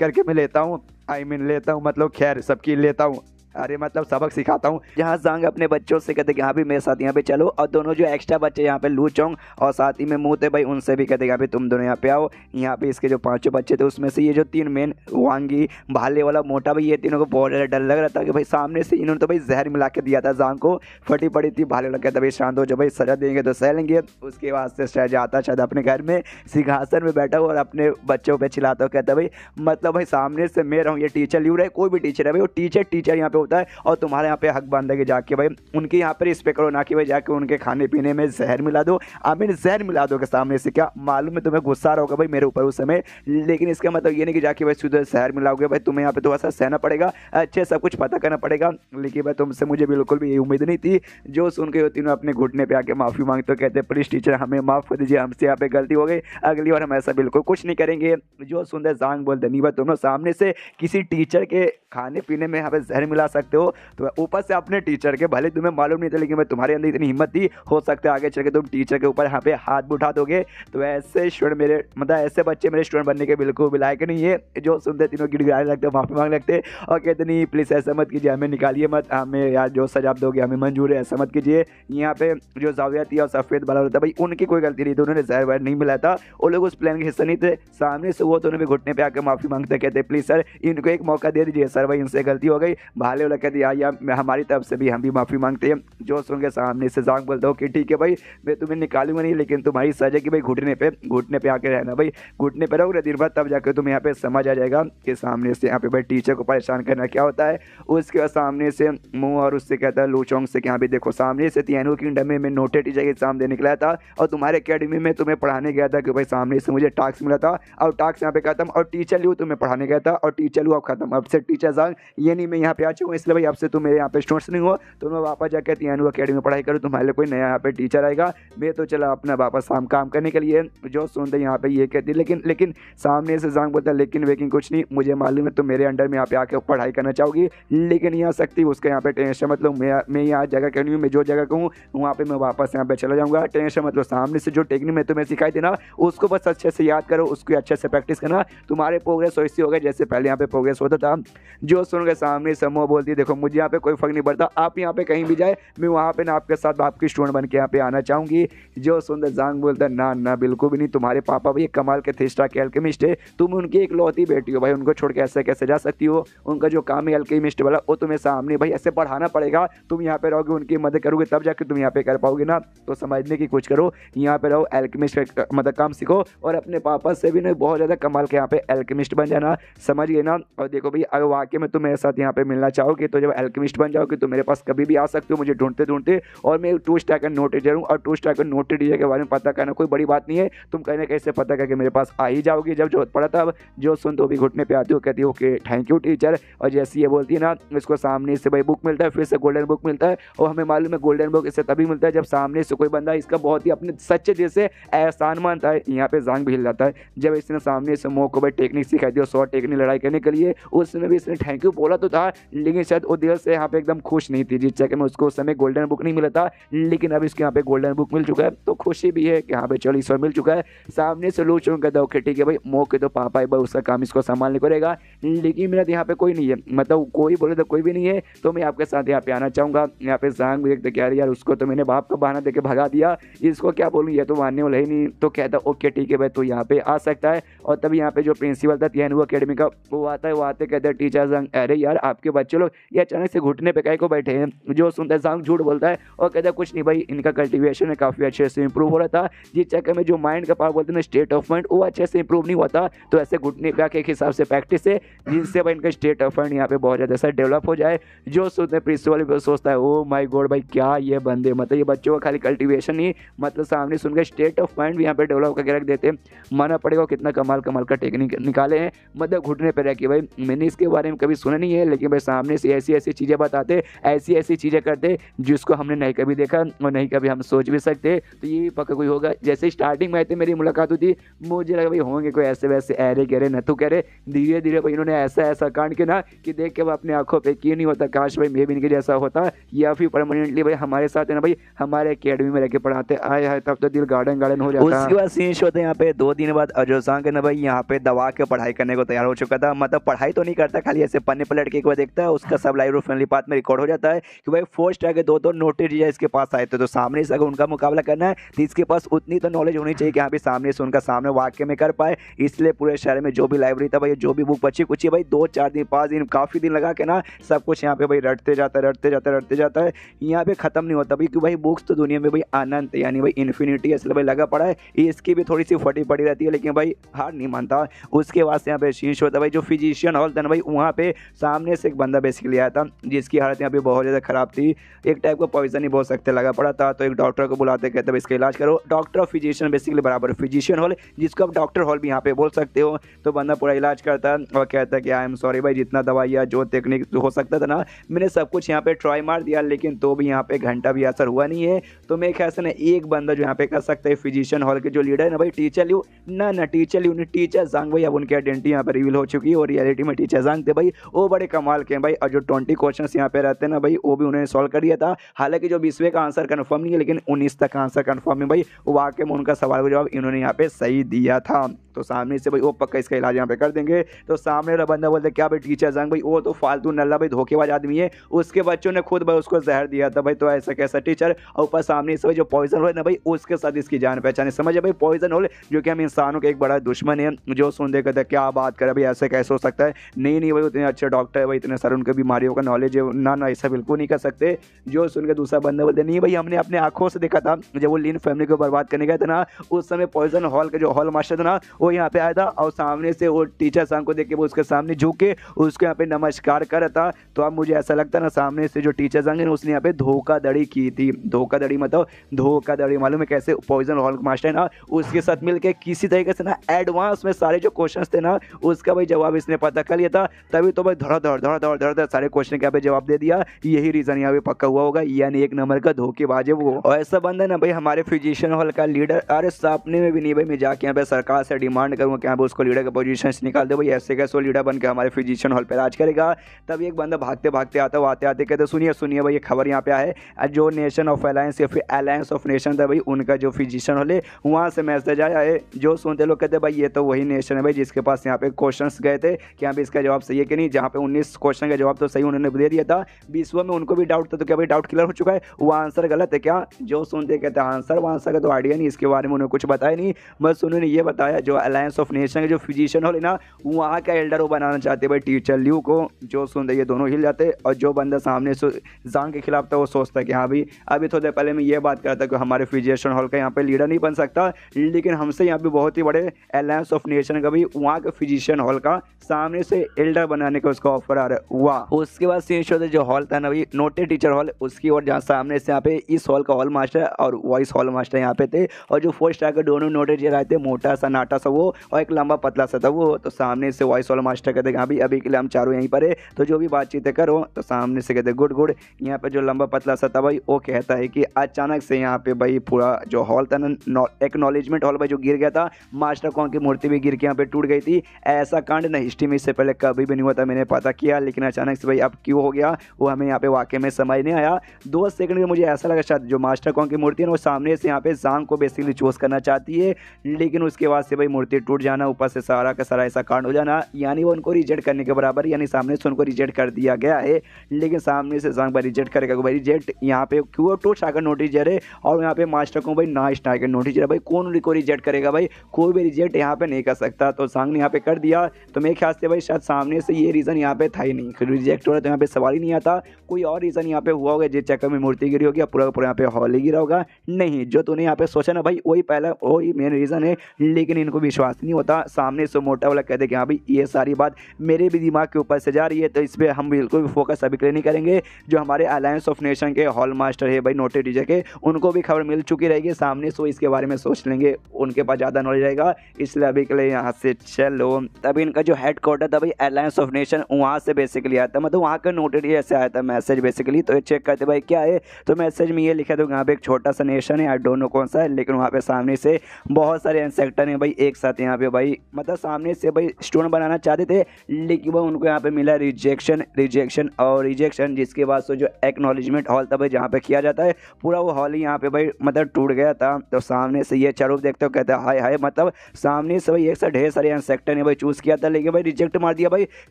करके मैं लेता हूँ, लेता हूँ मतलब खैर सबकी लेता हूँ, अरे मतलब सबक सिखाता हूँ। जहाँ जांग अपने बच्चों से कहते हैं कि यहाँ भी मेरे साथ यहाँ पे चलो, और दोनों जो एक्स्ट्रा बच्चे यहाँ पे लूचोंग और साथ ही में मुँह थे भाई उनसे भी कहते हैं यहाँ पे तुम दोनों यहाँ पे आओ। यहाँ पे इसके जो पांचों बच्चे थे उसमें से ये जो तीन मेन वांगी भाले वाला मोटा भाई, ये तीनों को बहुत ज़्यादा डर लग रहा था कि भाई सामने से इन्होंने तो भाई जहर मिला के दिया था जांग को, फटी पड़ी थी। भाले लग कहता भाई शांत हो जो भाई सजा देंगे तो सह लेंगे। उसके बाद से शहजादा शायद अपने घर में सिंहासन में बैठा हुआ और अपने बच्चों पर चिल्लाता हो, कहता भाई मतलब भाई सामने से मैं रहूँ, ये टीचर लियो रहे कोई भी टीचर है भाई, वो टीचर यहाँ पे होता है और तुम्हारे यहाँ पे हक बांधा के जाके भाई उनके यहाँ पर रिस्पेक्ट करो, ना कि भाई जाके उनके खाने पीने में जहर मिला दो। जहर मिला दो के सामने से, क्या मालूम है तुम्हें गुस्सा रहा होगा भाई मेरे ऊपर उस समय, लेकिन इसका मतलब ये नहीं कि जाके भाई सीधे जहर मिलाओगे भाई, तुम्हें यहाँ पे थोड़ा सा सहना पड़ेगा, अच्छे सब कुछ पता करना पड़ेगा। लेकिन भाई तुमसे मुझे बिल्कुल भी ये उम्मीद नहीं थी। जो सुन के तीनों अपने घुटने पे आके माफ़ी मांगते कहते प्लीज़ टीचर हमें माफ़ कर दीजिए, हमसे यहाँ पे गलती हो गई, अगली बार हम ऐसा बिल्कुल कुछ नहीं करेंगे। जो सुनते जांग बोलते नहीं भाई तुम सामने से किसी टीचर के खाने पीने में यहाँ पे जहर मिला सकते हो, तो ऊपर से अपने टीचर के, भले तुम्हें मालूम नहीं था लेकिन मैं तुम्हारे अंदर इतनी हिम्मत थी, हो सकता है आगे चल के तुम टीचर के ऊपर यहाँ पे हाथ भी उठा दोगे। तो ऐसे स्टूडेंट मेरे मतलब ऐसे बच्चे मेरे स्टूडेंट बनने के बिल्कुल भी लायक नहीं है। जो सुनते तीनों गिड़गिड़ाने लगते, माफी मांगने लगते और कहते नहीं प्लीज़ ऐसा मत कीजिए, हमें निकालिए मत, हमें यार जो सजा आप दोगे हमें मंजूर है, ऐसा मत कीजिए। यहाँ पे जो जाविया थी और सफ़ेद बाला होता भाई उनकी कोई गलती नहीं थी, उन्होंने जहर वहर नहीं मिलाया था, वो लोग उस प्लान के हिस्सा नहीं थे। सामने से वो दोनों भी घुटने पे आकर माफ़ी मांगते कहते प्लीज़ सर इनको एक मौका दे दीजिए सर, भाई इनसे गलती हो गई। भाले वाला कहती या हमारी तरफ से भी हम भी माफ़ी मांगते हैं। जो सुन के सामने से जांग बोलता हो कि ठीक है भाई मैं तुम्हें निकालूंगा नहीं, लेकिन तुम्हारी सजा की भाई घुटने पे आके रहना भाई, घुटने पे रहोगे दिन भर तब जाकर तुम्हें यहाँ पे समझ आ जाएगा कि सामने से यहाँ पे भाई टीचर को परेशान करना क्या होता है। उसके बाद सामने से मुँह और उससे कहता है लूचोंग से कि यहाँ पे देखो सामने से तियानू किंगडम में मैं नोटे टीचर के एग्जाम देने निकला था और तुम्हारे अकेडमी में तुम्हें पढ़ाने गया था कि भाई सामने से मुझे टास्क मिला था और टास्क यहाँ पे खत्म, और टीचर लू तुम्हें पढ़ाने गया था और टीचर लू अब खत्म, अब से टीचर जांग ये नहीं मैं यहाँ पे आ चुका हूँ, इसलिए भाई अब से तुम मेरे यहाँ पे स्टूडेंट्स नहीं हो, तुम वापस जाकर तियानू अकेडमी में पढ़ाई करो, तुम्हारे लिए कोई नया यहाँ पे टीचर आएगा, मैं तो चला अपना वापस काम करने के लिए। जो सुनते यहाँ पे ये कहती लेकिन सामने से जांग बोलता लेकिन कुछ नहीं, मुझे मालूम है तुम मेरे अंडर में यहाँ पे आके पढ़ाई करना चाहोगी, लेकिन यहाँ सकती उसका यहाँ पे टेंशन मतलब मैं यहाँ जगह कहनी हूँ, मैं जो जगह कहूँ वहाँ पे मैं वापस यहाँ पे चला जाऊँगा, टेंशन मतलब सामने से जो टेक्निक मैं तुम्हें सिखाई थी ना उसको बस अच्छे से याद करो, उसको अच्छे से प्रैक्टिस करना, तुम्हारे प्रोग्रेस वैसी होगा जैसे पहले यहाँ पे प्रोग्रेस होता था। जो सुन के सामने समूह बोलती देखो मुझे यहाँ पे कोई फर्क नहीं पड़ता, आप यहाँ पे कहीं भी जाए मैं वहाँ पे ना आपके साथ आपकी स्टूडेंट बन के यहाँ पे आना चाहूँगी। जो सुंदर जांग बोलता ना बिल्कुल भी नहीं, तुम्हारे पापा भाई कमाल के थे स्टार के एल्केमिस्ट है, तुम उनकी एक लौती बेटी हो भाई, उनको छोड़ के ऐसे कैसे जा सकती हो, उनका जो काम है एल्केमिस्ट वाला वो तुम्हें सामने भाई ऐसे पढ़ाना पड़ेगा, तुम यहाँ पे रहोगे उनकी मदद करोगे तब जाकर तुम यहाँ पे कर पाओगे ना, तो समझने की कोशिश करो, यहाँ पे रहो एल्केमिस्ट का मतलब काम सीखो और अपने पापा से भी ना बहुत ज़्यादा कमाल के यहाँ पे एल्केमिस्ट बन जाना, समझ गए ना। और देखो भाई अगर वाकई में तुम मेरे साथ यहाँ पे मिलना चाहोगे तो जब एल्केमिस्ट बन जाओगे तो मेरे पास कभी भी आ सकते हो मुझे ढूंढते, और मैं 2 स्टार का नोट टीचर हूँ और 2 स्टार का नोट टीचर के बारे में पता करना कोई बड़ी बात नहीं है, तुम कहने कैसे पता करके मेरे पास आ ही जाओगी जब जरूरत पड़ा था। जो सुन तो भी घुटने पे आती हो कहती हो ओके थैंक यू टीचर, और जैसे ये बोलती है ना इसको सामने से भाई बुक मिलता है, फिर से गोल्डन बुक मिलता है, और हमें मालूम है गोल्डन बुक इससे तभी मिलता है जब सामने से कोई बंदा इसका बहुत ही अपने सच्चे दिल से एहसान मानता है। यहाँ पे जांग भी हिल जाता है जब इसने सामने से मो को भाई टेक्निक सिखाई थी और 100 टेक्निक लड़ाई करने के लिए, उसमें भी इसने थैंक यू बोला तो था लेकिन शायद वो दिल से यहाँ पे एकदम खुश नहीं थी, जिस चक्कर में उसको उस समय गोल्डन बुक नहीं मिला था, लेकिन अब इसके यहाँ पे गोल्डन बुक मिल चुका है तो खुशी भी है कि यहाँ पे चलो ईश्वर मिल चुका है। सामने से लूच कहता ओके ठीक है भाई मो के तो पापा है भाई उसका काम इसको संभालने करेगा, लेकिन मेरा यहाँ पे कोई नहीं है, मतलब कोई बोले तो कोई भी नहीं है, तो मैं आपके साथ यहाँ पे आना चाहूँगा। यहाँ पे जांग भी देखते क्या यार उसको तो मैंने बाप का बहाना देके भगा दिया, इसको क्या बोलूँ ये तो मानने वाला ही नहीं, तो कहता ओके ठीक है भाई तो यहाँ पे आ सकता है। और तभी यहाँ पे जो प्रिंसिपल था तियानू अकेडमी का वो आता है, वो आते कहते हैं टीचर जांग अरे यार आपके बच्चे लोग ये अचानक से घुटने पे काहे को बैठे हैं। जो सुनता है जांग झूठ बोलता है और कहता है कुछ नहीं भाई इनका कल्टिवेशन है काफ़ी अच्छे से इंप्रूव हो रहा था, जिस चक्कर में जो माइंड का पावर बोलते हैं स्टेट ऑफ माइंड वो अच्छे से इंप्रूव नहीं हुआ था, तो ऐसे घुटने पे आके एक हिसाब से प्रैक्टिस है जिनसे भाई इनका स्टेट ऑफ माइंड यहाँ पे बहुत ज़्यादा ऐसा डेवलप हो जाए। जो सुनते हैं प्रिंसिपल भी सोचता है ओ माय गॉड भाई क्या ये बंदे मतलब ये बच्चों का खाली कल्टिवेशन नहीं मतलब सामने सुनकर स्टेट ऑफ माइंड भी यहाँ पे डेवलप करके रख देते हैं, माना पड़ेगा कितना कमाल का टेक्निक निकाले हैं मतलब घुटने पर रह के भाई मैंने इसके बारे में कभी सुना नहीं है, लेकिन भाई सामने सामने से ऐसी ऐसी चीज़ें बताते, ऐसी ऐसी चीज़ें करते जिसको हमने नहीं कभी देखा और नहीं कभी हम सोच भी सकते। तो ये भी पक्का कोई होगा। जैसे स्टार्टिंग में आए थे मेरी मुलाकात हुई थी, मुझे लगा भाई होंगे कोई ऐसे वैसे अरे कह रहे नथु कह रहे। धीरे धीरे भाई इन्होंने ऐसा ऐसा कांड किया ना कि देख के वो अपने आंखों पे यकीन नहीं होता, काश भाई मैं भी इनके जैसा होता या फिर परमानेंटली भाई हमारे साथ है ना भाई हमारे अकेडमी में रह के पढ़ाते। आए हाय तब तो दिल गार्डन गार्डन हो जाता। उसके बाद सीन होते यहाँ पे 2 दिन बाद अजय सांग है ना भाई यहाँ पे दवा के पढ़ाई करने को तैयार हो चुका था। मतलब पढ़ाई तो नहीं करता, खाली ऐसे पन्ने पर लटके एक बार देखता है, उसका सब लाइव फ्रेंडली पाथ में रिकॉर्ड हो जाता है कि भाई फर्स्ट आगे 2 नोटिस इसके पास आए थे, तो सामने से अगर उनका मुकाबला करना है तो इसके पास उतनी तो नॉलेज होनी चाहिए कि यहाँ पे सामने से उनका सामने वाक्य में कर पाए। इसलिए पूरे शहर में जो भी लाइब्रेरी था भाई, जो भी बुक बची कुछ भाई 2-4 दिन 5 दिन काफ़ी दिन लगा के ना सब कुछ यहाँ पे भाई रटते जाता है। यहाँ पे खत्म नहीं होता भाई, क्योंकि भाई बुक्स तो दुनिया में भाई अनंत यानी भाई इन्फिनिटी इसलिए भाई लगा पड़ा है। इसकी भी थोड़ी सी फटी पड़ी रहती है, लेकिन भाई हार नहीं मानता। उसके बाद से यहाँ पे शीश होता है भाई, जो फिजिशियन हॉल था ना भाई, वहाँ पे सामने से एक बंदा बेसिकली आया था जिसकी हालत यहाँ पे बहुत ज़्यादा खराब थी। एक टाइप का पॉइजन ही बोल सकते लगा पड़ा था। तो एक डॉक्टर को बुलाते, कहते भाई इसका इलाज करो। डॉक्टर ऑफ फिजिशियन बेसिकली बराबर फिजिशियन हॉल, जिसको आप डॉक्टर हॉल भी यहाँ पे बोल सकते हो। तो बंदा पूरा इलाज करता है और कहता है कि आई एम सॉरी भाई, जितना दवाई या जो टेक्निक हो सकता था ना मैंने सब कुछ यहाँ पे ट्राई मार दिया, लेकिन तो भी यहाँ पे घंटा भी असर हुआ नहीं है। तो मेरे ख्याल से ना एक बंदा जो यहाँ पे कर सकता है फिजिशियन हॉल के जो लीडर है ना भाई, टीचर लियू ना टीचर लियू नहीं, टीचर जांग भाई। अब उनकी आइडेंटिटी यहाँ पे रिवील हो चुकी है और रियलिटी में टीचर जांग थे भाई, वो बड़े कमाल के हैं भाई। और जो 20 क्वेश्चन यहाँ पे रहते हैं ना भाई, वो भी उन्होंने सॉल्व कर दिया था। हालांकि जो 20वें का आंसर कन्फर्म नहीं है, लेकिन 19 तक का आंसर कन्फर्म है भाई। वाकई में उनका सवाल का जवाब इन्होंने यहाँ पे सही दिया था। तो सामने से भाई वो पक्का इसका इलाज यहाँ पे कर देंगे। तो सामने वाला बंदा बोलते क्या भाई टीचर जांग भाई वो तो फालतू नल्ला भाई धोखेबाज आदमी है, उसके बच्चों ने खुद भाई उसको जहर दिया था भाई, तो ऐसा कैसा टीचर। और ऊपर सामने से भाई जो पॉइजन हो ना भाई, उसके साथ इसकी जान पहचान समझे भाई। पॉइजन होल जो कि हम इंसानों के एक बड़ा दुश्मन है, जो सुन दे कहते क्या बात करे भाई, ऐसे कैसे हो सकता है। नहीं भाई उतने अच्छे डॉक्टर है भाई, इतने सारे उनके बीमारियों का नॉलेज है ना ऐसा बिल्कुल नहीं कर सकते। जो सुन के दूसरा बंदा बोलते नहीं भाई हमने अपने आंखों से देखा था जब वो लिन फैमिली को बर्बाद करने गए थे ना, उस समय पॉइजन हॉल का जो हॉल मास्टर था ना वो यहाँ पे आया था और सामने से वो टीचर सांग को देख के वो उसके सामने झुक के उसको यहाँ पे नमस्कार कर रहा था। तो अब मुझे ऐसा लगता है ना सामने से जो टीचर सांग है ना उसने यहाँ पे धोखाधड़ी की थी। धोखाधड़ी मतलब धोखाधड़ी मालूम है कैसे, पॉइजन हॉल मास्टर है ना उसके साथ मिलके किसी तरीके से ना एडवांस में सारे जो क्वेश्चन थे ना उसका भाई जवाब इसने पता कर लिया था, तभी तो भाई धड़ सारे क्वेश्चन के यहाँ पे जवाब दे दिया। यही रीजन यहाँ पे पक्का हुआ होगा, यानी एक नंबर का धोखेबाज है वो। और ऐसा बंदा ना भाई हमारे फिजिशियन हॉल का लीडर, अरे सपने में भी नहीं भाई मैं जाके यहाँ पे सरकार से डिमांड करूँगा कि यहाँ पे उसको लीडर का पोजीशन से निकाल दे भाई, ऐसे कैसे लीडर बन के हमारे फिजिशियन हॉल पे राज करेगा। तब एक बंदा भागते भागते आता, आते आते कहते सुनिए भाई ये खबर यहाँ पे आए, जो नेशन ऑफ अलायंस या फिर अलायंस ऑफ नेशन था भाई उनका जो फिजिशियन हॉल है वहाँ से मैसेज आया है। जो सुनते लोग कहते भाई ये तो वही नेशन है भाई जिसके पास यहाँ पे क्वेश्चन गए थे कि यहाँ पे इसका जवाब सही है कि नहीं, जहाँ पे 19 क्वेश्चन का जवाब तो सही उन्होंने दे दिया था, 20वें में उनको भी डाउट था। तो क्या भाई डाउट क्लियर हो चुका है, वो आंसर गलत है क्या? जो सुनते कहते आंसर का तो आइडिया नहीं, इसके बारे में उन्होंने कुछ बताया नहीं, बस उन्होंने ये बताया जो अलायंस ऑफ नेशन के जो फिजिशियन हॉल है ना वहाँ का एल्डर वो बनाना चाहते भाई टीचर ल्यू को। जो सुनते ये दोनों हिल जाते और जो बंदा सामने से जांग के खिलाफ था वो सोचता कि हाँ भाई अभी थोड़ी देर पहले मैं ये बात कर रहा था कि हमारे फिजिशियन हॉल का यहाँ पे लीडर नहीं बन सकता, लेकिन हमसे यहाँ पे बहुत ही बड़े अलायंस ऑफ नेशन का भी वहाँ के फिजिशियन हॉल का सामने से एल्डर बनाने का उसका ऑफर आ रहा है। वाह। उसके बाद सीन जो हॉल था ना भाई नोटेड टीचर हॉल, उसकी और जहाँ सामने से यहाँ पे इस हॉल का हॉल मास्टर और वॉइस हॉल मास्टर यहाँ पे थे, और जो 4 स्टार के दोनों नोटेड टीचर आए थे, मोटा सा नाटा सा वो और एक लंबा पतला सा था वो। तो सामने से वॉइस हॉल मास्टर कहते हाँ भाई अभी के लिए हम चारों यहीं पर है, तो जो भी बातचीत करो। तो सामने से कहते गुड। यहाँ पे जो लंबा पतला सा था भाई वो कहता है कि अचानक से यहाँ पे भाई पूरा जो हॉल था ना एक्नॉलेजमेंट हॉल भाई जो गिर गया था, मास्टर कौन की मूर्ति भी गिर के यहाँ पे टूट गई थी। ऐसा कांड ना हिस्ट्री में इससे पहले कभी भी नहीं हुआ था, मैंने पता किया, लेकिन अचानक से भाई अब क्यों हो गया वो हमें यहाँ पे वाकई में समझ नहीं आया। 2 सेकंड में मुझे ऐसा लगा शायद जो मास्टर कौन की मूर्ति है ना वो सामने से यहाँ पे जांग को बेसिकली चूज करना चाहती है, लेकिन उसके बाद से भाई मूर्ति टूट जाना, ऊपर से सारा का सारा ऐसा कांड हो जाना, यानी वो उनको रिजेक्ट करने के बराबर, यानी सामने से उनको रिजेक्ट कर दिया गया है। लेकिन सामने से जांग भाई रिजेक्ट करेगा भाई, रिजेक्ट यहाँ पे क्यों 2 स्टार का नोटिस है और यहाँ पे मास्टर को भाई 9 स्टार का नोटिस है भाई, कौन को रिजेक्ट करेगा भाई, कोई भी रिजेक्ट यहाँ पे नहीं कर सकता। तो जांग ने यहाँ पे कर दिया। तो मेरे ख्याल से भाई शायद सामने से ये रीजन यहाँ पे था ही नहीं, रिजेक्ट हो रहा तो यहाँ पे सवाल ही नहीं आता, कोई और रीजन यहाँ पे हुआ होगा जिस चक्कर में मूर्ति गिरी होगी, पूरा यहाँ पे हॉल ही गिरा होगा। नहीं, जो तूने यहाँ पे सोचा ना भाई वही पहला वही मेन रीजन है, लेकिन इनको विश्वास नहीं होता। सामने से मोटा वाला कहते कि हाँ भाई ये सारी बात मेरे भी दिमाग के ऊपर से जा रही है, तो इस पर हम बिल्कुल भी फोकस अभी के लिए नहीं करेंगे। जो हमारे अलायंस ऑफ नेशन के हॉल मास्टर है भाई नोटेड टीचर के, उनको भी खबर मिल चुकी रहेगी, सामने से इसके बारे में सोच लेंगे, उनके पास ज़्यादा नॉलेज रहेगा, इसलिए अभी के लिए यहाँ से चलो। तभी इनका जो हेड क्वार्टर था भाई अलायंस ऑफ नेशन वहाँ से बेसिकली आया था, मतलब वहाँ का नोटेड ऐसे आया था मैसेज बेसिकली। तो ये चेक करते भाई क्या है, तो मैसेज में ये लिखा था यहाँ पे एक छोटा सा नेशन है, आई डोंट नो कौन सा है, लेकिन वहाँ पे सामने से बहुत सारे इंसेक्टर हैं भाई एक साथ यहाँ पे भाई, मतलब सामने से भाई स्टूडेंट बनाना चाहते थे, लेकिन भाई उनको यहाँ पे मिला रिजेक्शन रिजेक्शन और रिजेक्शन, जिसके बाद से जो एक्नॉलेजमेंट हॉल था भाई जहाँ पे किया जाता है, पूरा वो हॉल ही यहाँ पे भाई मतलब टूट गया था। तो सामने से ये चारों देखते हो, कहते हैं हाय हाय, मतलब सामने से भाई एक साथ ढेर सारे इंसेक्टर ने भाई चूज़ किया था, लेकिन भाई रिजेक्ट मार दिया भाई।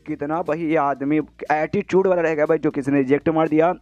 कितना भाई ये आदमी एटीट्यूड वाला रहेगा भाई जो किसी ने रिजेक्ट मार दिया।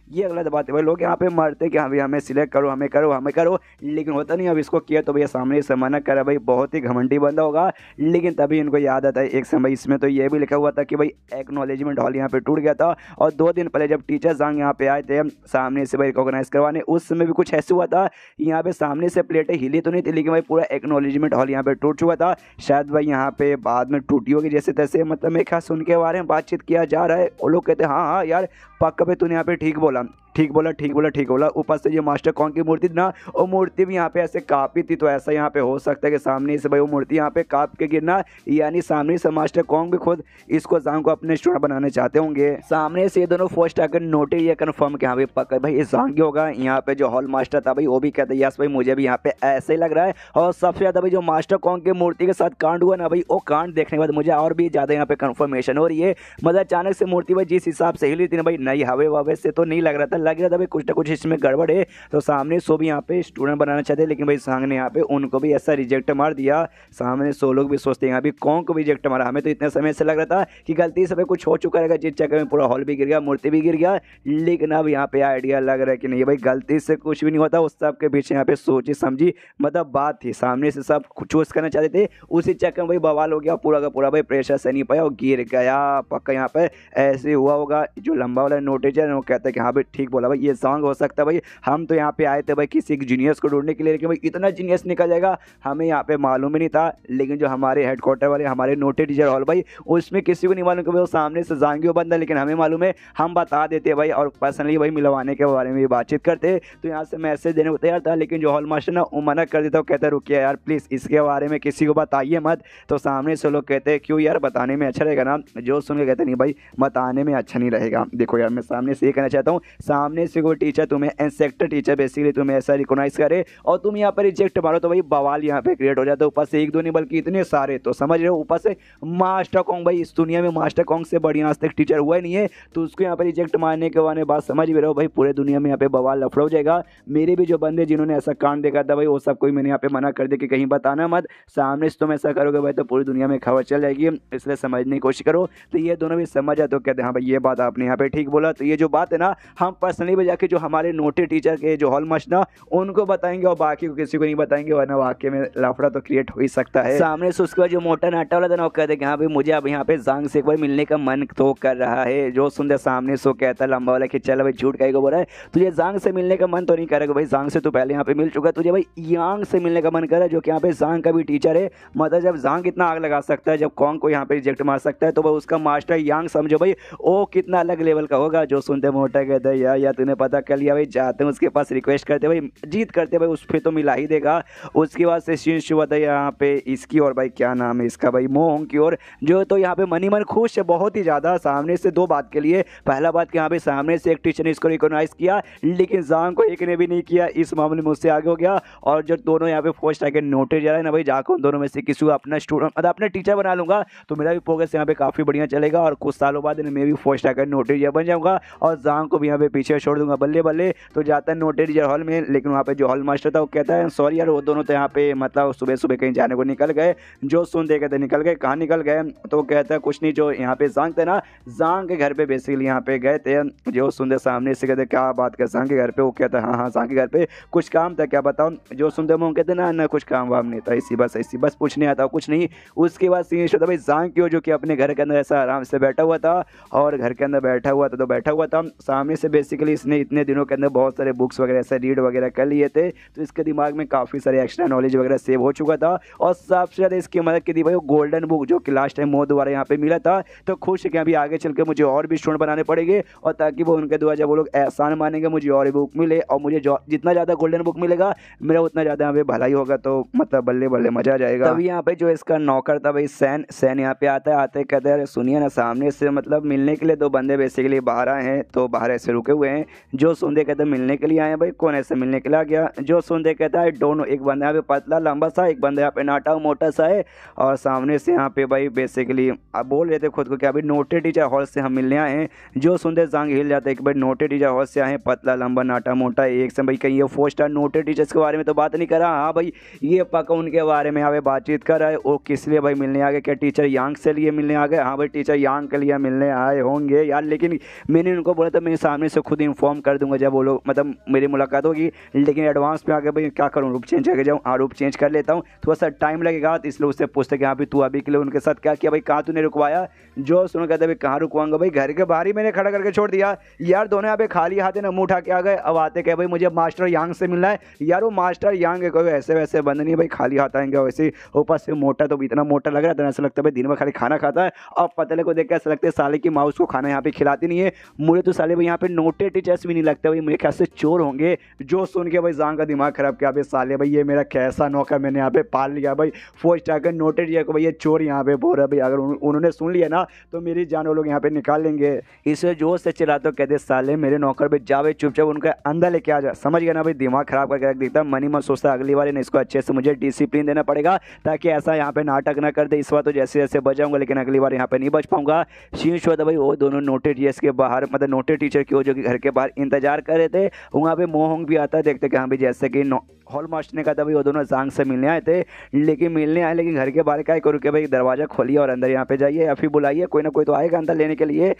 ये गलत बात है भाई, लोग यहाँ पे मरते कि हाँ भाई हमें सिलेक्ट करो, हमें करो, हमें करो, लेकिन होता नहीं। अब इसको किया तो भैया सामने से मना करा भाई, बहुत ही घमंडी बंदा होगा। लेकिन तभी इनको याद आता है एक समय, इसमें तो ये भी लिखा हुआ था कि भाई एक्नॉलेजमेंट हॉल यहाँ पे टूट गया था, और 2 दिन पहले जब टीचर सांग यहाँ पे आए थे सामने से भाई रिकॉग्नाइज करवाने, उस समय भी कुछ ऐसे हुआ था, यहाँ पे सामने से प्लेटें हिली तो नहीं थी, लेकिन भाई पूरा एक्नॉलेजमेंट हॉल यहाँ पे टूट चुका था। शायद भाई यहाँ पे बाद में टूटी होगी जैसे तैसे, मतलब मेरे ख्याल से उनके बारे में बातचीत किया जा रहा है। वो लोग कहते हैं हाँ हाँ यार पक्का पे तूने यहाँ पे ठीक बोला, ठीक बोला, ठीक बोला, ठीक बोला। ऊपर से ये मास्टर कॉन्ग की मूर्ति थी ना, वो मूर्ति भी यहाँ पे ऐसे कापी थी, तो ऐसा यहाँ पे हो सकता है कि सामने से भाई वो मूर्ति यहाँ पे काप के गिरना, यानी सामने से मास्टर कॉन्ग भी खुद इसको जांग को अपने स्टूडेंट बनाने चाहते होंगे। सामने से ये दोनों फर्स्ट आकर नोटे ये कन्फर्म कि हाँ भाई पक्का भाई ये जांग ही होगा। यहाँ पे जो हॉल मास्टर था भाई वो भी कहता है यस भाई मुझे भी यहाँ पे ऐसे ही लग रहा है। और सबसे ज़्यादा भाई जो मास्टर कॉन्ग की मूर्ति के साथ कांड हुआ ना भाई, वो कांड देखने के बाद मुझे और भी ज़्यादा यहाँ पे कन्फर्मेशन हो रही है। मतलब अचानक से मूर्ति भाई जिस हिसाब से हिली थी ना भाई, नई हवे ववे से तो नहीं लग रहा था, लग रहा था भाई कुछ ना कुछ इसमें गड़बड़ है। तो सामने सो भी यहाँ पे स्टूडेंट बनाना चाहते हैं, लेकिन भाई सांग ने यहाँ पे उनको भी ऐसा रिजेक्ट मार दिया। सामने सो लोग भी सोचते हैं यहाँ भी कौन को भी रिजेक्ट मारा, हमें तो इतने समय से लग रहा था कि गलती से भाई कुछ हो चुका रहेगा, जिस चक्कर में पूरा हॉल भी गिर गया, मूर्ति भी गिर गया। लेकिन अब यहाँ पे आइडिया लग रहा है कि नहीं भाई गलती से कुछ भी नहीं होता, उस सब के पीछे यहाँ पे सोची समझी मतलब बात थी। सामने से सब चूज करना चाहते थे, उसी चक्कर में भाई बवाल हो गया पूरा का पूरा भाई, प्रेशर से नहीं पाया और गिर गया। पक्का यहाँ पे ऐसे हुआ होगा। जो लंबा वाला नोटिस है वो कहता है कि हाँ भाई ठीक बोला भाई ये सॉन्ग हो सकता है भाई, हम तो यहाँ पे आए थे भाई किसी एक जीनियस को ढूंढने के लिए, लेकिन भाई इतना जीनियस निकल जाएगा हमें यहाँ पे मालूम ही नहीं था। लेकिन जो हमारे हेडक्वार्टर वाले हमारे नोटेड टीचर हॉल भाई, उसमें किसी को नहीं मालूम कि भाई वो सामने से जांगियो बंदा, लेकिन हमें मालूम है, हम बता देते भाई और पर्सनली भाई मिलवाने के बारे में भी बातचीत करते। तो यहाँ से मैसेज देने को तैयार था, लेकिन जो हॉल मास्टर ना वो मना कर देता, वो कहता है रुकिए यार प्लीज़ इसके बारे में किसी को बताइए मत। तो सामने से लोग कहते हैं क्यों यार बताने में अच्छा रहेगा ना, जो सुन के कहते नहीं भाई बताने में अच्छा नहीं रहेगा। देखो यार मैं सामने से ये कहना चाहता हूँ, सामने से कोई टीचर तुम्हें इंसेक्टर टीचर बेसिकली तुम्हें ऐसा रिकॉग्नाइज करे और तुम यहाँ पर रिजेक्ट मारो तो भाई बवाल यहाँ पे क्रिएट हो जाता है। ऊपर से एक दो नहीं बल्कि इतने सारे, तो समझ रहे हो, ऊपर से मास्टर कॉन्ग भाई, इस दुनिया में मास्टर कॉन्ग से बढ़िया आज तक टीचर हुआ ही नहीं है, तो उसको यहाँ पर रिजेक्ट मारने के बाद बात समझ भी रहे हो भाई, पूरे दुनिया में यहाँ पे बवाल लफड़ा हो जाएगा। मेरे भी जो बंदे जिन्होंने ऐसा कांड देखा था भाई वो सब कोई मैंने यहाँ पे मना कर दिया कि कहीं बताना मत, सामने से तुम ऐसा करोगे भाई तो पूरी दुनिया में खबर चल जाएगी, इसलिए समझने की कोशिश करो। तो ये दोनों भी समझ आए तो कहते हैं हाँ भाई ये बात आपने यहाँ पे ठीक बोला। तो ये जो बात है ना हम पर्सनली भी जाके जो हमारे नोटेड टीचर के जो हॉल मास्टर ना उनको बताएंगे और बाकी को किसी को नहीं बताएंगे, वरना वाकई में लफड़ा तो क्रिएट हो ही सकता है। सामने से उसके बाद जो मोटा नाटा वाला था ना वो कहते कि हाँ भाई मुझे अब यहाँ पे जांग से एक बार मिलने का मन तो कर रहा है। जो सुनते सामने से कहता लंबा वाला कि चल भाई झूठ कहीं को बोल रहा है, तुझे जांग से मिलने का मन तो नहीं करेगा भाई, जांग से तो पहले यहाँ पे मिल चुका है, तुझे भाई यांग से मिलने का मन कर रहा है जो कि यहाँ पे जांग का भी टीचर है। मतलब जब जांग इतना आग लगा सकता है, जब कॉन्ग को यहाँ पे रिजेक्ट मार सकता है, तो भाई उसका मास्टर यांग समझो भाई वो कितना अलग लेवल का होगा। जो सुनते मोटा कहते हैं यार तूने पता कर लिया भाई, जाते हैं उसके पास रिक्वेस्ट करते भाई, जीत करते भाई उस पर तो मिला ही देगा। उसके बाद से सीन शुरू होता है यहाँ पे इसकी और भाई क्या नाम है इसका भाई मोहंग की और, जो तो यहाँ पे मनी मन खुश है बहुत ही ज़्यादा सामने से दो बात के लिए। पहला बात कि यहाँ पे सामने से एक टीचर ने इसको रिकॉग्नाइज किया, लेकिन जांग को एक ने भी नहीं किया, इस मामले में उससे आगे हो गया। और जो दोनों यहाँ पे फर्स्ट आके नोटिस जा रहा है ना भाई, जाकर उन दोनों में से किसी को अपना स्टूडेंट मतलब अपना टीचर बना लूंगा तो मेरा भी प्रोग्रेस यहाँ पे काफ़ी बढ़िया चलेगा, और कुछ सालों बाद मैं भी फर्स्ट आकर नोटिस बन जाऊँगा और जांग को भी यहाँ पे पीछे छोड़ दूंगा बल्ले बल्ले। तो जाता है नोटिस टीचर हॉल में, लेकिन वहाँ पे जो हॉल मास्टर था वो कहता है सॉरी यार वो दोनों तो यहाँ पे मतलब सुबह सुबह कहीं जाने को निकल गए। जो सुन दे कहते निकल गए, कहाँ निकल गए, तो कहता है कुछ नहीं, जो यहाँ पे जांग थे ना जांग के घर पे बेसिकली यहाँ पे गए थे। जो सुनते सामने से कहते क्या बात कर जांग के घर पे, वो कहता है हाँ हाँ जांग के घर पे कुछ काम था क्या बताओ। जो सुनते वो कहते ना कुछ काम वाम नहीं था, इसी बस पूछने आता कुछ नहीं। उसके बाद सीन था भाई जांग की जो कि अपने घर के अंदर ऐसा आराम से बैठा हुआ था, और घर के अंदर बैठा हुआ था तो बैठा हुआ था, सामने से बेसिकली बेसिकली इसने इतने दिनों के अंदर बहुत सारे बुक्स वगैरह ऐसे रीड वगैरह कर लिए थे, तो इसके दिमाग में काफ़ी सारे एक्स्ट्रा नॉलेज वगैरह सेव हो चुका था। और सबसे ज़्यादा इसकी मदद की थी भाई वो गोल्डन बुक जो कि लास्ट टाइम मोह द्वारा यहाँ पे मिला था। तो खुश है कि अभी आगे चल के मुझे और भी स्टूडेंट बनाने पड़ेंगे, और ताकि वो उनके द्वारा जब वो लोग एहसान मानेंगे मुझे और बुक मिले, और मुझे जितना ज़्यादा गोल्डन बुक मिलेगा मेरा उतना ज़्यादा यहाँ पे भलाई होगा। तो मतलब बल्ले बल्ले मजा आ जाएगा। तभी यहाँ पे जो इसका नौकर था भाई सैन यहाँ पे आता है, आते कहते हैं अरे सुनिए ना, सामने से मतलब मिलने के लिए दो बंदे बेसिकली बाहर आए हैं, तो बाहर ऐसे रुके हुए हैं। जो सुनते कहते मिलने के लिए आए हैं। भाई कौन ऐसे मिलने के लिए आ गया? जो सुनते कहता है दोनों, एक बंदा यहाँ पे पतला लंबा सा, एक बंदा यहाँ पे नाटा मोटा सा है। और सामने से यहाँ पे भाई बेसिकली अब बोल रहे थे खुद को कि अभी नोटे टीचर हॉल से हम मिलने आए हैं। जो सुनते जांग हिल जाते कि भाई नोटे टीचर हॉल से आए हैं, पतला लंबा नाटा मोटा एक से। भाई कहीं ये 4 स्टार नोटे टीचर्स के बारे में तो बात नहीं कर रहा। हाँ भाई ये पक्का उनके बारे में यहाँ पे बातचीत कर रहा है। वो किस लिए भाई मिलने आ गए? क्या टीचर यांग से लिए मिलने आ गए? हाँ भाई टीचर यांग के लिए मिलने आए होंगे यार, लेकिन मैंने उनको बोला था मैं सामने से खुद इन्फॉर्म कर दूंगा जब वो लोग मतलब मेरी मुलाकात होगी, लेकिन एडवांस में आके भाई क्या करूँ, रूप चेंज करके जाऊँ? हाँ रूप चेंज कर लेता हूँ, थोड़ा सा टाइम लगेगा। तो इसलिए उससे पूछते कि हाँ भाई तू अभी के लिए उनके साथ क्या किया? भाई कहाँ तूने रुकवाया? जो सुनो कहते भाई कहाँ रुकवाऊंगा, भाई घर के बाहर ही मैंने खड़ा करके छोड़ दिया यार। दोनों यहाँ पे खाली हाथ है ना, मुँह उठा के आ गए। अब आते कहे भाई मुझे मास्टर यांग से मिलना है। यार वो मास्टर यांग है, कोई ऐसे वैसे बंद नहीं भाई, खाली हाथ आएंगे। वैसे ऊपर से मोटा, तो इतना मोटा लग रहा था ऐसा लगता है भाई दिन में खाली खाना खाता है। और पतले को देख के ऐसा लगता है साले की माउस को खाना यहाँ पे खिलाती नहीं है। मुझे तो साले भाई यहाँ पे नोटे टीचर्स भी नहीं लगता भाई, मेरे ख्याल से चोर होंगे। जो सुन के भाई जांग का दिमाग खराब किया भाई, साले भाई ये मेरा कैसा नौकर मैंने यहाँ पे पाल लिया भाई। 4 स्टार का नोटे टीचर को भाई ये चोर यहाँ पे बोल रहा है भाई, अगर उन्होंने सुन लिया ना तो मेरी जान वो लोग यहाँ पे निकाल लेंगे। इसे जोर से चिल्ला तो कहते साले मेरे नौकर पे जा भाई, चुपचाप उनका अंदर लेके आ जा। समझ गया ना भाई, दिमाग खराब करके रख देता। मनी मन सोचता अगली बार इसको अच्छे से मुझे डिसिप्लिन देना पड़ेगा, ताकि ऐसा यहाँ पे नाटक ना कर दे। इस बार तो जैसे जैसे बचाऊंगा, लेकिन अगली बार यहाँ पे नहीं बच पाऊंगा। शीन शो था भाई वो दोनों नोटे टीचर्स के बाहर, मतलब नोटे टीचर की जो कि घर के बाहर इंतजार कर रहे थे। वहाँ पे मोहंग भी आता है, देखते कि हाँ भाई जैसे कि हॉल मास्टर ने कहा था भाई वो दोनों जांग से मिलने आए थे, लेकिन घर के बाहर क्या करूँ कि भाई दरवाजा खोलिए और अंदर यहाँ पे जाइए, या फिर बुलाइए, कोई ना कोई तो आएगा अंदर लेने के लिए।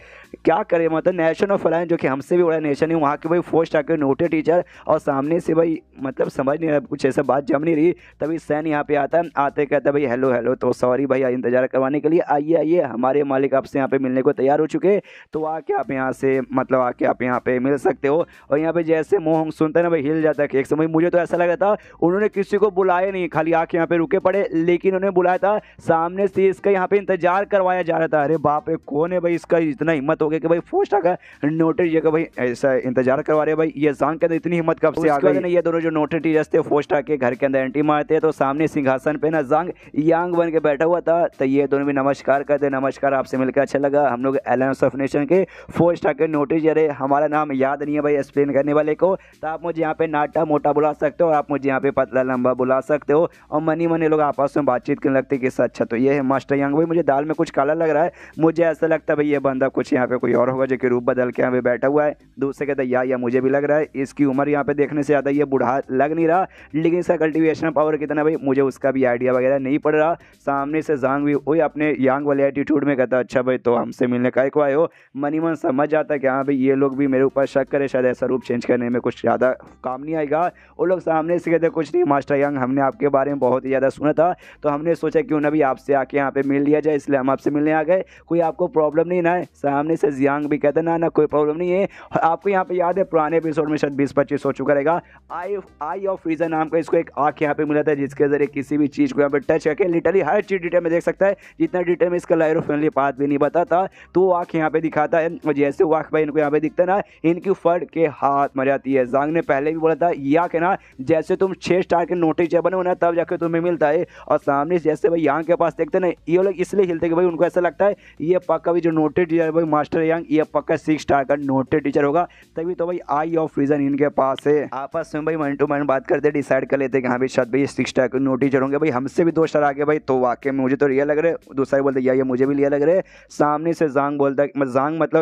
क्या करे मतलब नेशन ऑफ फलाइन जो कि हमसे भी बड़ा नेशन है, वहाँ के भाई 4 स्टार के नोटे टीचर, और सामने से भाई मतलब समझ नहीं रहा, कुछ ऐसा बात जम नहीं रही। तभी सैन यहाँ पे आता है, आते कहता भाई हेलो हेलो, तो सॉरी भाई इंतजार करवाने के लिए, आइए आइए हमारे मालिक आपसे यहाँ पे मिलने को तैयार हो चुके, तो आके आप यहाँ से मतलब आके आप यहाँ पे मिल सकते हो। और यहाँ पे जैसे मोहंग सुनता है ना भाई हिल जाता है। एक समय मुझे तो ऐसा लग रहा था उन्होंने किसी को बुलाया नहीं, खाली आके यहाँ पे रुके पड़े, लेकिन उन्होंने बुलाया था सामने से, इसका यहाँ पे इंतजार करवाया जा रहा था। अरे बाप रे कौन है भाई, इसका इतना हिम्मत हो गया कि भाई 4 स्टार का नोटे टीचर भाई ऐसा इंतजार करवा रहे भाई। ये जान के इतनी हिम्मत कब से आ गई? ये दोनों जो नोटे टीचर्स थे 4 स्टार के घर के अंदर एंट्री मारते हैं, तो सामने सिंहासन पे ना जांग यांग बन के बैठा हुआ था। तो ये दोनों भी नमस्कार करते, नमस्कार आपसे मिलकर अच्छा लगा, हम लोग अलायंस ऑफ नेशन के 4 स्टार के नोटे टीचर है, हमारा नाम याद नहीं है भाई एक्सप्लेन करने वाले को, तो आप मुझे यहाँ पे नाटा मोटा बुला सकते हो, आप मुझे यहाँ पे पतला लंबा बुला सकते हो। और मनी मन लोग आपस में बातचीत करने लगते कि अच्छा तो ये है मास्टर यांग भाई, मुझे दाल में कुछ काला लग रहा है, मुझे ऐसा लगता है भाई ये बंदा कुछ यहाँ पे कोई और होगा जो कि रूप बदल के यहाँ पे बैठा हुआ है। दूसरे कहते या मुझे भी लग रहा है, इसकी उम्र यहाँ पे देखने से ज़्यादा ये बूढ़ा लग नहीं रहा, लेकिन इसका कल्टिवेशन पावर कितना भाई मुझे उसका भी आइडिया वगैरह नहीं पड़ रहा। सामने से जांग भी वही अपने यांग वाले एटीट्यूड में कहता अच्छा भाई तो हमसे मिलने का को आए हो। मनी मन समझ जाता है कि हाँ भाई ये लोग भी मेरे ऊपर शक करे, शायद ऐसा रूप चेंज करने में कुछ ज़्यादा काम नहीं आएगा। वो लोग सामने से कहते कुछ नहीं मास्टर यांग, हमने आपके बारे में बहुत ही ज़्यादा सुना था, तो हमने सोचा क्यों ना भी आपसे आके यहाँ पे मिल लिया जाए, इसलिए हम आपसे मिलने आ गए। कोई आपको प्रॉब्लम नहीं ना है? सामने से जियांग भी कहते ना कोई प्रॉब्लम नहीं है। आपको यहाँ पे याद है पुराने एपिसोड में शायद 20-25 हो चुका रहेगा, आई ऑफ फ्रीजर नाम का इसको एक आँख यहाँ पे मिला था, जिसके जरिए किसी भी चीज़ को यहाँ पे टच करके लिटरली हर चीज़ डिटेल में देख सकता है, जितना डिटेल में इसका लाइरो फैमिली पाथ भी नहीं बताता, तो वो आँख यहाँ पे दिखाता है। और जैसे वो आँख भाई इनको यहाँ पे दिखता है ना, इनकी फट के हाथ मर जाती है। जांग ने पहले भी बोला था या के ना जैसे तुम 6 स्टार के नोटिस जब बने हो ना तब जाकर तुम्हें मिलता है। और सामने जैसे भाई यांग के पास देखते ना, ये लोग इसलिए हिलते कि भाई उनको ऐसा लगता है ये पक्का भी जो नोटेड टीचर भाई मास्टर यांग ये पक्का 6 स्टार का नोटेड टीचर होगा, तभी तो भाई आई ऑफ रीजन इनके पास है। आपस में भाई मन टू मन बात करते डिसाइड कर लेते कि हाँ भाई शायद भाई 6 स्टार के नोट टीचर होंगे, भाई हमसे भी 2 स्टार आगे भाई, तो वाकई में मुझे तो रियल लग रहा है। दूसरा बोलते ये मुझे भी रियल लग रहा है। सामने से जांग बोलता है,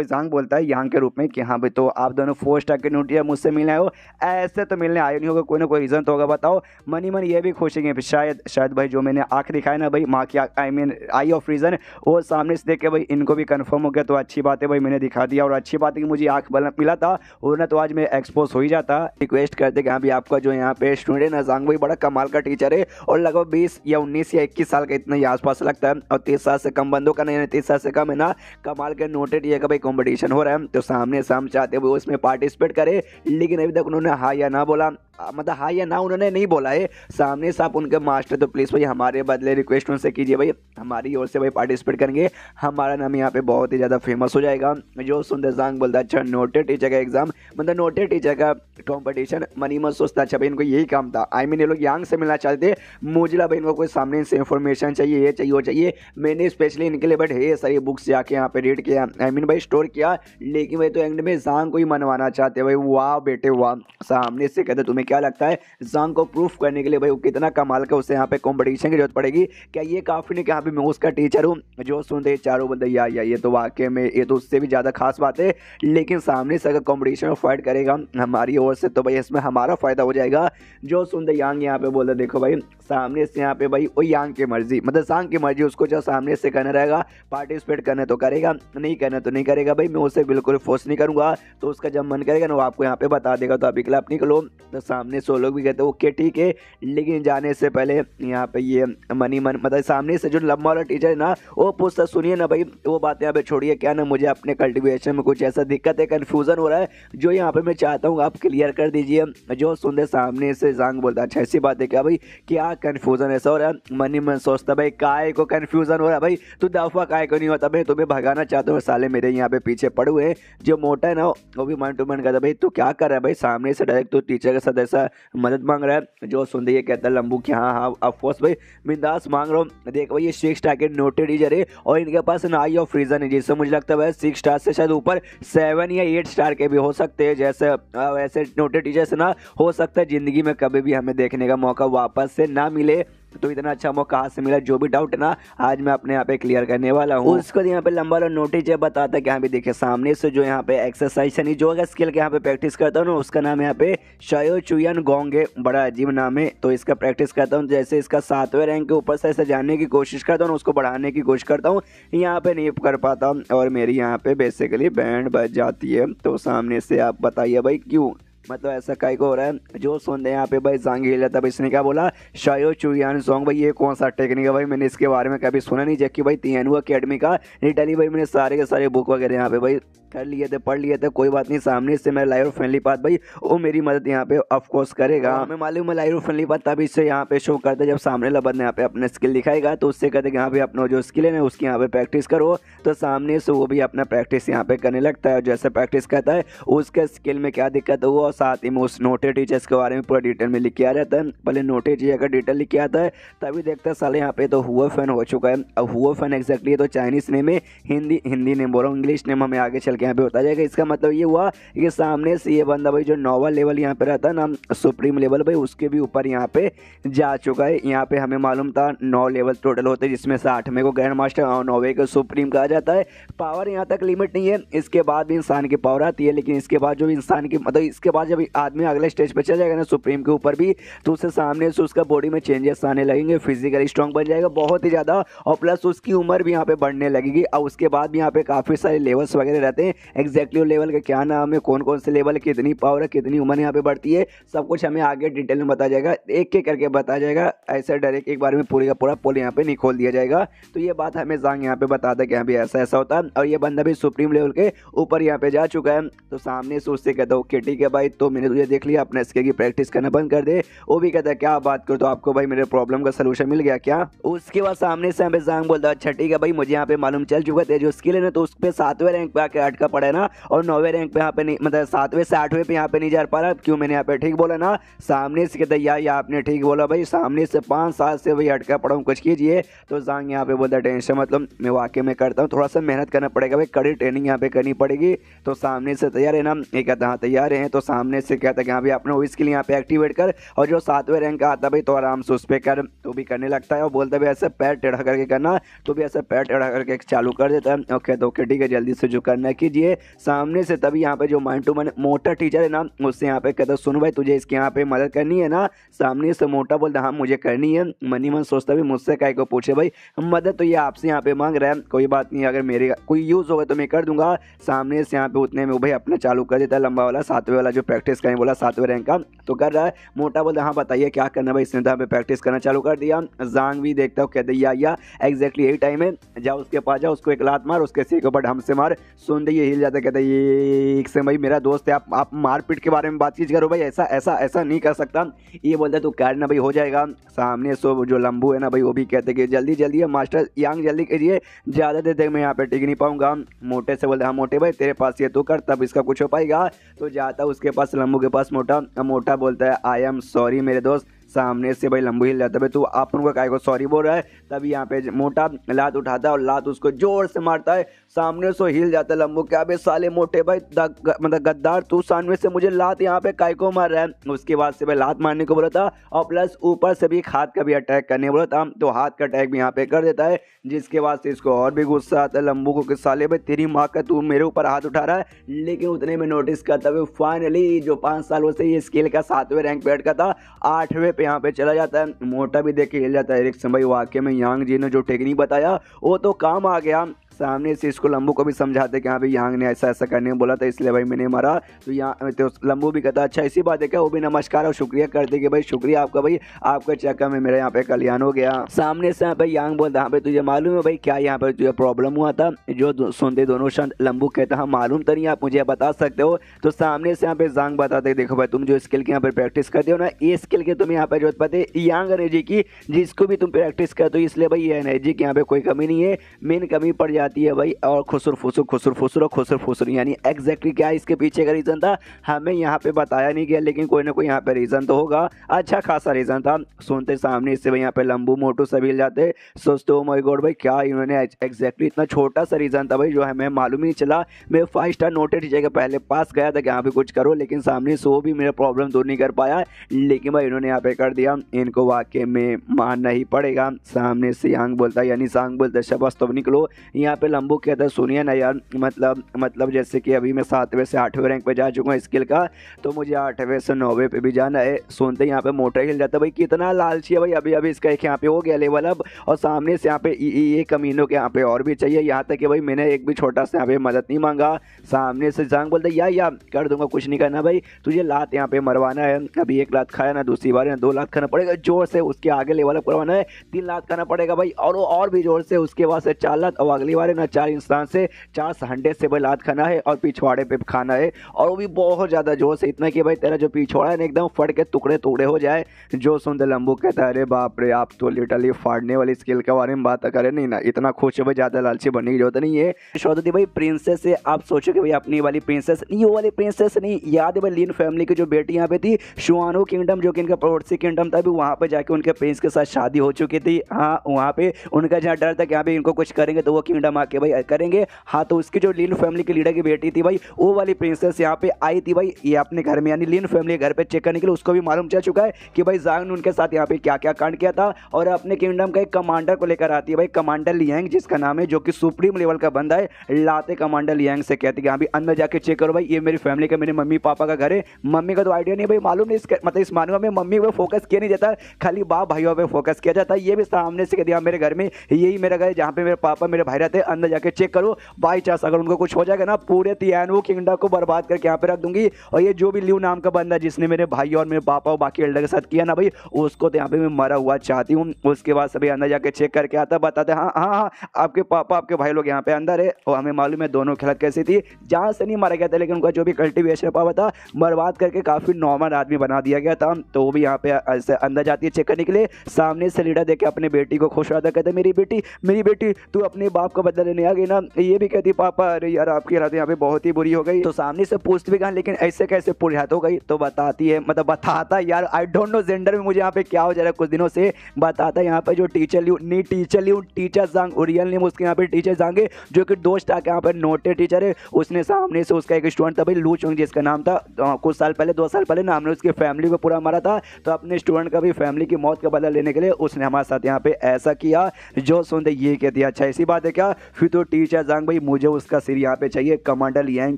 जांग बोलता है यांग के रूप में कि हाँ भाई तो आप दोनों 4 स्टार के नोट टीचर मुझसे मिलने आए हो, ऐसे तो मिलने आए नहीं होगा, कोई ना कोई रीज़न तो होगा बताओ। मनी मन ये भी खुश है कि शायद भाई जो मैंने आँख दिखाया ना भाई माँ की I mean I of reason, वो सामने से देख के भाई इनको भी कंफर्म हो गया। तो अच्छी बात है भाई मैंने दिखा दिया, और अच्छी बात है कि मुझे आँख मिला था और ना तो आज मैं एक्सपोज हो ही जाता। रिक्वेस्ट करते कि हाँ भी आपका जो यहाँ पे स्टूडेंट है जांग भाई बड़ा कमाल का टीचर है, और लगभग 20 या 19 या 21 साल का इतना ही आसपास लगता है, और 30 साल से कम बंदों का नहीं, 30 साल से कम है ना। कमाल के नोटेड ये का भाई कॉम्पिटिशन हो रहा है, तो सामने से हम चाहते हैं वो इसमें पार्टिसिपेट करे, लेकिन अभी तक उन्होंने हाँ या ना बोला, मतलब हाँ या ना उन्होंने नहीं बोला है। सामने से आप उनके मास्टर, तो प्लीज़ भाई हमारे बदले रिक्वेस्ट उनसे कीजिए भाई, हमारी ओर से भाई पार्टिसिपेट करेंगे, हमारा नाम यहाँ पे बहुत ही ज़्यादा फेमस हो जाएगा। जो सुंदर जांग बोलता है अच्छा नोटेड टीचर का एग्जाम, मतलब नोटेड टीचर का कॉम्पिटिशन। मनी मत सोचता अच्छा भाई इनको यही काम था, आई मीन ये लोग यांग से मिलना चाहते, मुझे भाई इनको कोई सामने से इन्फॉर्मेशन चाहिए, ये चाहिए वो चाहिए। मैंने स्पेशली इनके लिए बट ये सारी बुक्स जाके यहाँ पे रीड किया, आई मीन भाई स्टोर किया, लेकिन भाई तो एंड में जांग को ही मनवाना चाहते भाई। वाह बेटे वाह, सामने से कहते तुम्हें क्या लगता है जांग को प्रूफ करने के लिए भाई वो कितना कमाल का, उसे यहाँ पे कंपटीशन की जरूरत पड़ेगी क्या? ये काफी नहीं कि यहाँ पे मैं उसका टीचर हूँ। जो सुनते चारों बंदे या ये तो वाकई में ये तो उससे भी ज़्यादा खास बात है, लेकिन सामने से अगर कॉम्पिटिशन में फाइट करेगा हमारी ओर से तो भाई इसमें हमारा फायदा हो जाएगा। जो सुनते यांग यहाँ पे बोलते देखो भाई सामने से यहाँ पे भाई वो यांग की मर्जी, मतलब जांग की मर्जी, उसको जो सामने से करना रहेगा पार्टिसिपेट करना तो करेगा, नहीं करना तो नहीं करेगा भाई। मैं उसे बिल्कुल फोर्स नहीं करूँगा, तो उसका जब मन करेगा ना वो आपको यहाँ पे बता देगा, तो अभी के लिए आप निकलो। तो सामने से लोग भी कहते हैं ओके ठीक है, लेकिन जाने से पहले यहाँ पे ये मनी मन मतलब सामने से जो लंबा वाला टीचर है ना वो पूछता सुनिए ना भाई, वो बात यहाँ पे छोड़िए, क्या ना मुझे अपने कल्टिवेशन में कुछ ऐसा दिक्कत है, कन्फ्यूजन हो रहा है जो यहाँ पे मैं चाहता हूँ आप क्लियर कर दीजिए। जो सुनते सामने से जांग बोलता अच्छा ऐसी बात है क्या भाई, क्या कन्फ्यूजन ऐसा हो रहा है? मनी मन सोचता भाई काय को कन्फ्यूजन हो रहा है भाई, तू दफा काय को नहीं होता भाई, तुम्हें भगाना चाहता हूँ, साले मेरे यहाँ पे पीछे पड़े हुए। जो मोटा है ना वो भी मन टू मन कहता भाई तू क्या कर रहा है भाई, सामने से डायरेक्ट तू टीचर के साथ ऐसा मदद मांग रहा है। जो सुनते ये कहता है लंबू कि हाँ हाँ ऑफकोर्स भाई बिंदास मांग रहा हूँ। देख भाई ये 6 स्टार के नोटेड टीचर है, और इनके पास ना आई ऑफ रीजन है, जिससे मुझे लगता है भाई 6 स्टार से शायद ऊपर 7 या 8 स्टार के भी हो सकते हैं। जैसे वैसे नोटेड टीचर्स ना हो सकता है जिंदगी में कभी भी हमें देखने का मौका वापस से ना मिले, तो इतना अच्छा मौका कहाँ से मिला? जो भी डाउट है ना आज मैं अपने यहाँ पे क्लियर करने वाला हूँ। उसको यहाँ पे लंबा वाला नोटिस बताता है कि यहाँ पे देखिए सामने से जो यहाँ पे एक्सरसाइज यानी जो अगर स्किल के यहाँ पे प्रैक्टिस करता हूँ ना उसका नाम यहाँ पे शायो चुयन गोंग है, बड़ा अजीब नाम है। तो इसका प्रैक्टिस करता हूँ, जैसे इसका 7वें रैंक के ऊपर से ऐसे जानने की कोशिश करता हूँ, उसको बढ़ाने की कोशिश करता हूँ, यहाँ पे नहीं कर पाता और मेरी यहाँ पे बेसिकली बैंड बज जाती है। तो सामने से आप बताइए भाई क्यों, मतलब ऐसा काहे को हो रहा है? जो सुन रहे यहाँ पे भाई जांग हिल जाता है, इसने क्या बोला शायो चुयान सॉन्ग, भाई ये कौन सा टेक्निक है भाई, मैंने इसके बारे में कभी सुना नहीं। जबकि भाई तियानु अकेडमी का लिटरली भाई मैंने सारे के सारे बुक वगैरह यहाँ पे भाई कर लिए थे, पढ़ लिए थे, कोई बात नहीं। सामने से मेरा लाइव फ्रेंडली पाथ भाई वो मेरी मदद यहाँ पे ऑफकोर्स करेगा। मैं मालूम है लाइव फ्रेंडली पाथ तभी से यहाँ पे शो करता है जब सामने लबद ने यहाँ पे अपना स्किल दिखाएगा, तो उससे कहते हैं यहाँ पे अपना जो स्किल है ना उसकी यहाँ पे प्रैक्टिस करो, तो सामने से वो भी अपना प्रैक्टिस यहाँ पे करने लगता है। जैसे प्रैक्टिस करता है उसके स्किल में क्या दिक्कत है वो साथ ही में उस नोटेड टीचर्स के बारे में पूरा डिटेल में लिख के आ जाता है। पहले नोटेड टीचर का डिटेल लिख के आता है, तभी देखता है साले यहाँ पे तो हुआ फैन हो चुका है। अब हुआ फैन एग्जैक्टली तो चाइनीज नेम है, हिंदी नेम बोल रहा हूँ, इंग्लिश नेम हमें आगे चल के यहाँ पे होता जाएगा। इसका मतलब ये हुआ कि सामने से ये बंदा भाई जो नोवा लेवल यहाँ पे रहता है ना सुप्रीम लेवल भाई उसके भी ऊपर यहाँ पे जा चुका है। यहाँ पे हमें मालूम था 9 लेवल टोटल होते हैं, जिसमें से 8वें को ग्रैंड मास्टर और 9वें को सुप्रीम कहा जाता है। पावर यहाँ तक लिमिट नहीं है, इसके बाद भी इंसान की पावर आती है, लेकिन इसके बाद जो इंसान की मतलब इसके बाद जब आदमी अगले स्टेज पे चल जाएगा ना सुप्रीम के ऊपर भी, तो उससे सामने से उसका बॉडी में चेंजेस आने लगेंगे, फिजिकली स्ट्रॉन्ग बन जाएगा बहुत ही ज़्यादा, और प्लस उसकी उम्र भी यहाँ पे बढ़ने लगेगी। और उसके बाद भी यहाँ पे काफ़ी सारे लेवल्स वगैरह रहते हैं, एग्जैक्टली लेवल का क्या नाम है, कौन कौन से लेवल है, कितनी पावर है, कितनी उम्र यहाँ पे बढ़ती है, सब कुछ हमें आगे डिटेल में बताया जाएगा, एक एक करके बताया जाएगा। ऐसे डायरेक्ट एक बार में पूरी का पूरा पोल यहाँ पे नहीं खोल दिया जाएगा। तो ये बात हमें जांग यहाँ पे बताता है कि यहाँ पे ऐसा ऐसा होता है, और ये बंदा भी सुप्रीम लेवल के ऊपर यहाँ पे जा चुका है। तो सामने से उससे कहता हूँ कि ठीक है भाई, तो मैंने तुझे देख लिया, अपने स्किल की प्रैक्टिस करना बंद कर दे। वो भी कहता है क्या बात करो, तो आपको भाई मेरे प्रॉब्लम का सलूशन मिल गया क्या? उसके बाद सामने से हमें जांग बोलता है अच्छा ठीक है भाई, मुझे यहाँ पे मालूम चल चुका है जो स्किल है ना, तो उस पर 7वें रैंक पे आके अटका पड़ा है ना, और 9वें रैंक पे यहाँ पे नहीं, मतलब 7वें से 8वें पे यहाँ पे नहीं जा पा रहा। क्यों? मैंने यहाँ पे ठीक बोला ना? सामने से कहता या आपने ठीक बोला भाई, सामने से 5 साल से भाई अटका पड़ा हूँ, कुछ कीजिए। तो जांग यहाँ पे बोलता टेंशन मतलब मैं वाकई में करता हूँ, थोड़ा सा मेहनत करना पड़ेगा भाई, कड़ी ट्रेनिंग यहाँ पे करनी पड़ेगी। तो सामने से तैयार है ना? एक कहता हाँ तैयार है। तो सामने से कहता है कि हाँ भाई अपने वो स्किल यहाँ पे एक्टिवेट कर, और जो 7वें रैंक का आता भाई तो आराम से उस पर कर, तो भी करने लगता है और बोलता भाई ऐसे पैर टेढ़ा करके करना, तो भी ऐसे पैर टेढ़ा करके चालू कर देता है। ओके तो ओके ठीक है, जल्दी से जो करना कीजिए। सामने से तभी यहाँ पे जो माइंड टू मन मोटा टीचर है ना, उससे यहाँ पे कहता सुन भाई तुझे इसके यहाँ पे मदद करनी है ना। सामने से मोटा बोलता हाँ मुझे करनी है। मनी मन सोचता भी मुझसे काहे को पूछे भाई, मदद तो ये आपसे यहाँ पे मांग रहा है, कोई बात नहीं, अगर मेरे कोई यूज़ होगा तो मैं कर दूंगा। सामने से यहाँ पे उतने में भाई अपना चालू कर देता है लंबा वाला 7वें वाला जो प्रैक्टिस करें बोला 7वें रैंक का, तो कर रहा है। मोटा बोलता हाँ बताइए क्या करना भाई, इसने तो यहाँ पे प्रैक्टिस करना चालू कर दिया। जांग भी देखता हूँ कहते या एग्जैक्टली यही टाइम है, जाओ उसके पास जाओ, उसको एक लात मार, उसके सिर के ऊपर हमसे मार। सुन दे ये हिल जाता कहते ये एक से भाई मेरा दोस्त है, आप मारपीट के बारे में बातचीत करो भाई, ऐसा ऐसा ऐसा नहीं कर सकता। ये बोलता तू कर ना भाई हो जाएगा। सामने सो जो लंबू है ना भाई वो भी कहते कि जल्दी जल्दी है मास्टर यांग जल्दी कीजिए, ज़्यादा देर तक मैं यहाँ पे टिक नहीं पाऊंगा। मोटे से बोलते हाँ मोटे भाई तेरे पास ये तू कर तब इसका कुछ हो पाएगा। तो जाता उसके पास लंबू के पास मोटा बोलता है आई एम सॉरी मेरे दोस्त। सामने से भाई लंबू हिल जाता है तो आप उनको काय को सॉरी बोल रहा है। तभी यहाँ पे मोटा लात उठाता है और लात उसको जोर से मारता है। सामने से हिल जाता है लंबू, क्या बे साले मोटे भाई मतलब गद्दार, तू सामने से मुझे लात यहाँ पे काय को मार रहा है। उसके बाद से भाई लात मारने को बोला था और प्लस ऊपर से भी हाथ का भी अटैक करने बोला था, तो हाथ का अटैक भी यहाँ पे कर देता है। जिसके बाद से इसको और भी गुस्सा आता है लंबू को कि साले भाई तेरी माँ का तू मेरे ऊपर हाथ उठा रहा है। लेकिन उतने में नोटिस करता है फाइनली जो 5 सालों से ये स्किल का 7वें रैंक बैठ का था 8वें पे यहाँ पे चला जाता है। मोटा भी देख के हिल जाता है। एरिक्सन भाई वाकई में यांग जी ने जो टेक्निक बताया वो तो काम आ गया। सामने से इसको लंबू को भी समझाते कि हाँ भाई यांग ने ऐसा ऐसा करने बोला था इसलिए भाई मैंने मारा। तो यहाँ तो लंबू भी कहता अच्छा इसी बात है क्या, वो भी नमस्कार और शुक्रिया करते कि भाई शुक्रिया आपका भाई, आपके चक्कर में मेरा यहाँ पे कल्याण हो गया। सामने से यहाँ पे यांग बोलता हाँ भाई तुझे मालूम है भाई क्या यहाँ पे तुझे प्रॉब्लम हुआ था, जो सुनते दोनों शांत। लंबू कहता हाँ मालूम तो नहीं, आप मुझे बता सकते हो। तो सामने से यहाँ पे यांग बताते देखो भाई तुम जो स्किल के यहाँ पे प्रैक्टिस करते हो ना, ये स्किल के तुम्हें यहाँ पे जरूरत पड़ती है यांग एनर्जी की, जिसको भी तुम प्रैक्टिस करते हो, इसलिए भाई ये एनर्जी की यहाँ पे कोई कमी नहीं है, मेन कमी पड़ जाती है भाई और खुसुर फुसुर यानी एग्जैक्टली क्या इसके पीछे का रीजन था हमें यहाँ पे बताया नहीं गया, लेकिन कोई ना कोई यहाँ पे रीजन तो होगा, अच्छा खासा रीजन था। सुनते सामने इससे भाई यहाँ पे लंबू मोटू सभी जाते, सोचते हो माय गॉड भाई क्या इन्होंने एग्जैक्टली इतना छोटा सा रीजन था भाई जो हमें मालूम ही नहीं चला। मैं 5 स्टार नोटेड टीचर के पहले पास गया था कि यहाँ पे कुछ करो, लेकिन सामने से वो भी मेरा प्रॉब्लम दूर नहीं कर पाया, लेकिन भाई इन्होंने यहाँ पे कर दिया, इनको वाकई में मानना ही पड़ेगा। सामने से यांग बोलता है यानी सांग बोलता है शाबाश तो निकलो। यहाँ पे लंबू कहता है सुनिए ना यार, मतलब जैसे कि अभी मैं 7वें से 8वें रैंक पे जा चुका हूँ स्किल का, तो मुझे 8वें से 9वें पे भी जाना है। सुनते यहाँ पे मोटा हिल जाता है भाई कितना लालची है भाई, अभी अभी इसका एक यहाँ पे हो गया लेवल अब, और सामने से यहाँ पे ये कमीनों के यहाँ पे और भी चाहिए, यहाँ तक कि भाई मैंने एक भी छोटा सा यहाँ पे मदद नहीं मांगा। सामने से जांग बोलते या कर दूंगा, कुछ नहीं करना भाई, तुझे लात यहाँ पे मरवाना है, अभी 1 लात खाया ना, दूसरी बार 2 लात खाना पड़ेगा जोर से, उसके आगे लेवल करवाना है 3 लात खाना पड़ेगा भाई, और भी जोर से, उसके बाद से 4 लात, और अगली बार ना 4 इंसान से 4 संडे से भाई लात खाना है और पिछवाड़े पे खाना है, और वो भी बहुत ज़्यादा जोर से, इतना कि भाई तेरा जो पिछवाड़ा है ना एकदम फट के टुकड़े हो जाए। जो सुनते लंबू कहता है अरे बाप रे आप तो लिटरली फाड़ने वाली स्किल के बारे में बात करें नहीं ना, इतना खुश है भाई, ज़्यादा लालची बनने की जरूरत नहीं है। शौदती भाई प्रिंसेस से आप सोचो कि भाई अपनी वाली प्रिंसेस नहीं, वो वाली प्रिंसेस नहीं, याद है भाई लीन फैमिली की जो बेटी यहाँ पे थी शुआनो किंगडम, जो कि इनका पड़ोसी किंगडम था, भी वहाँ पे जाके उनके प्रिंस के साथ शादी हो चुकी थी। हाँ वहाँ पे उनका जहाँ डर था कि यहाँ पे इनको कुछ करेंगे तो वो किंगडम आके भाई करेंगे। हाँ तो उसकी जो लीन फैमिली की लीडर की बेटी थी भाई, वो वाली प्रिंसेस यहाँ पे आई थी भाई, ये अपने घर में यानी लीन फैमिली घर पे चेक करने के लिए, उसको भी मालूम चल चुका है कि भाई जांग ने उनके साथ यहाँ पे क्या क्या कांड किया था, और अपने किंगडम का एक कमांडर को लेकर आती है भाई, कमांडर लियांग जिसका नाम है, जो कि सुप्रीम लेवल का बंदा है। लाते कमांडर लियांग से कहते कि हाँ भी अंदर जाके चेक करो भाई, ये मेरी फैमिली का, मेरे मम्मी पापा का घर है। मम्मी का तो आइडिया नहीं भाई, मालूम नहीं, मतलब इस मानवा में मम्मी पे फोकस किया नहीं जाता, खाली बाप भाइयों पे फोकस किया जाता है। ये भी सामने से कह दिया मेरे घर में यही मेरा घर है जहाँ पे मेरे पापा मेरे भाई रहते हैं, अंदर जाके चेक करो, बाई चांस अगर उनको कुछ हो जाएगा ना पूरे तियानवो किंगडम को बर्बाद करके यहाँ पे रख दूंगी। और ये जो भी लियो नाम का बंदा जिसने मेरे भाई और मेरे पापा और बाकी एल्डर के साथ किया ना भाई, उसको तो यहाँ पे मैं मरा हुआ चाहती हूँ। उसके बाद सभी अंदर जाके चेक करके आता, बताते हाँ आपके पापा आपके भाई लोग यहाँ पे अंदर है, और हमें मालूम है दोनों खिलाफ कैसी थी, जहाँ से नहीं मारा गया था, लेकिन उनका जो भी कल्टिवेशन पावर था बर्बाद करके काफी नॉर्मल आदमी बना दिया गया था। तो वो भी यहाँ पे ऐसे अंदर जाती है चेक करने के लिए। सामने से लीडर देखे अपने बेटी को खुश रहता, कहते मेरी बेटी तू अपने बाप का बदला लेने आ गई ना, ये भी कहती पापा अरे यार आपकी हालत यहाँ पे बहुत ही बुरी हो गई। तो सामने से पूछती भी कहा लेकिन ऐसे कैसे पूरी हालत हो गई, तो बताती है मतलब बताता यार आई डोंट नो जेंडर में मुझे यहाँ पे क्या हो जा रहा है कुछ दिनों से। बताता है यहाँ पे जो टीचर लियू नहीं टीचर लियू टीचर जांग रियल नेम उसके यहाँ पे टीचर जांगे, जो कि दोस्त आके यहाँ पे नोटे टीचर है। उसने सामने से उसका एक स्टूडेंट था भाई लू चोंग जिसका नाम था, कुछ साल पहले 2 साल पहले ना हमने उसकी फैमिली को पूरा मारा था। तो अपने स्टूडेंट का भी फैमिली की मौत का बदला लेने के लिए उसने हमारे साथ यहाँ पे ऐसा किया। जो सुनते ये कहती है अच्छा ऐसी बात है क्या, फिर तो टीचर जांग भाई मुझे उसका सिर यहाँ पे चाहिए। कमांडर लियांग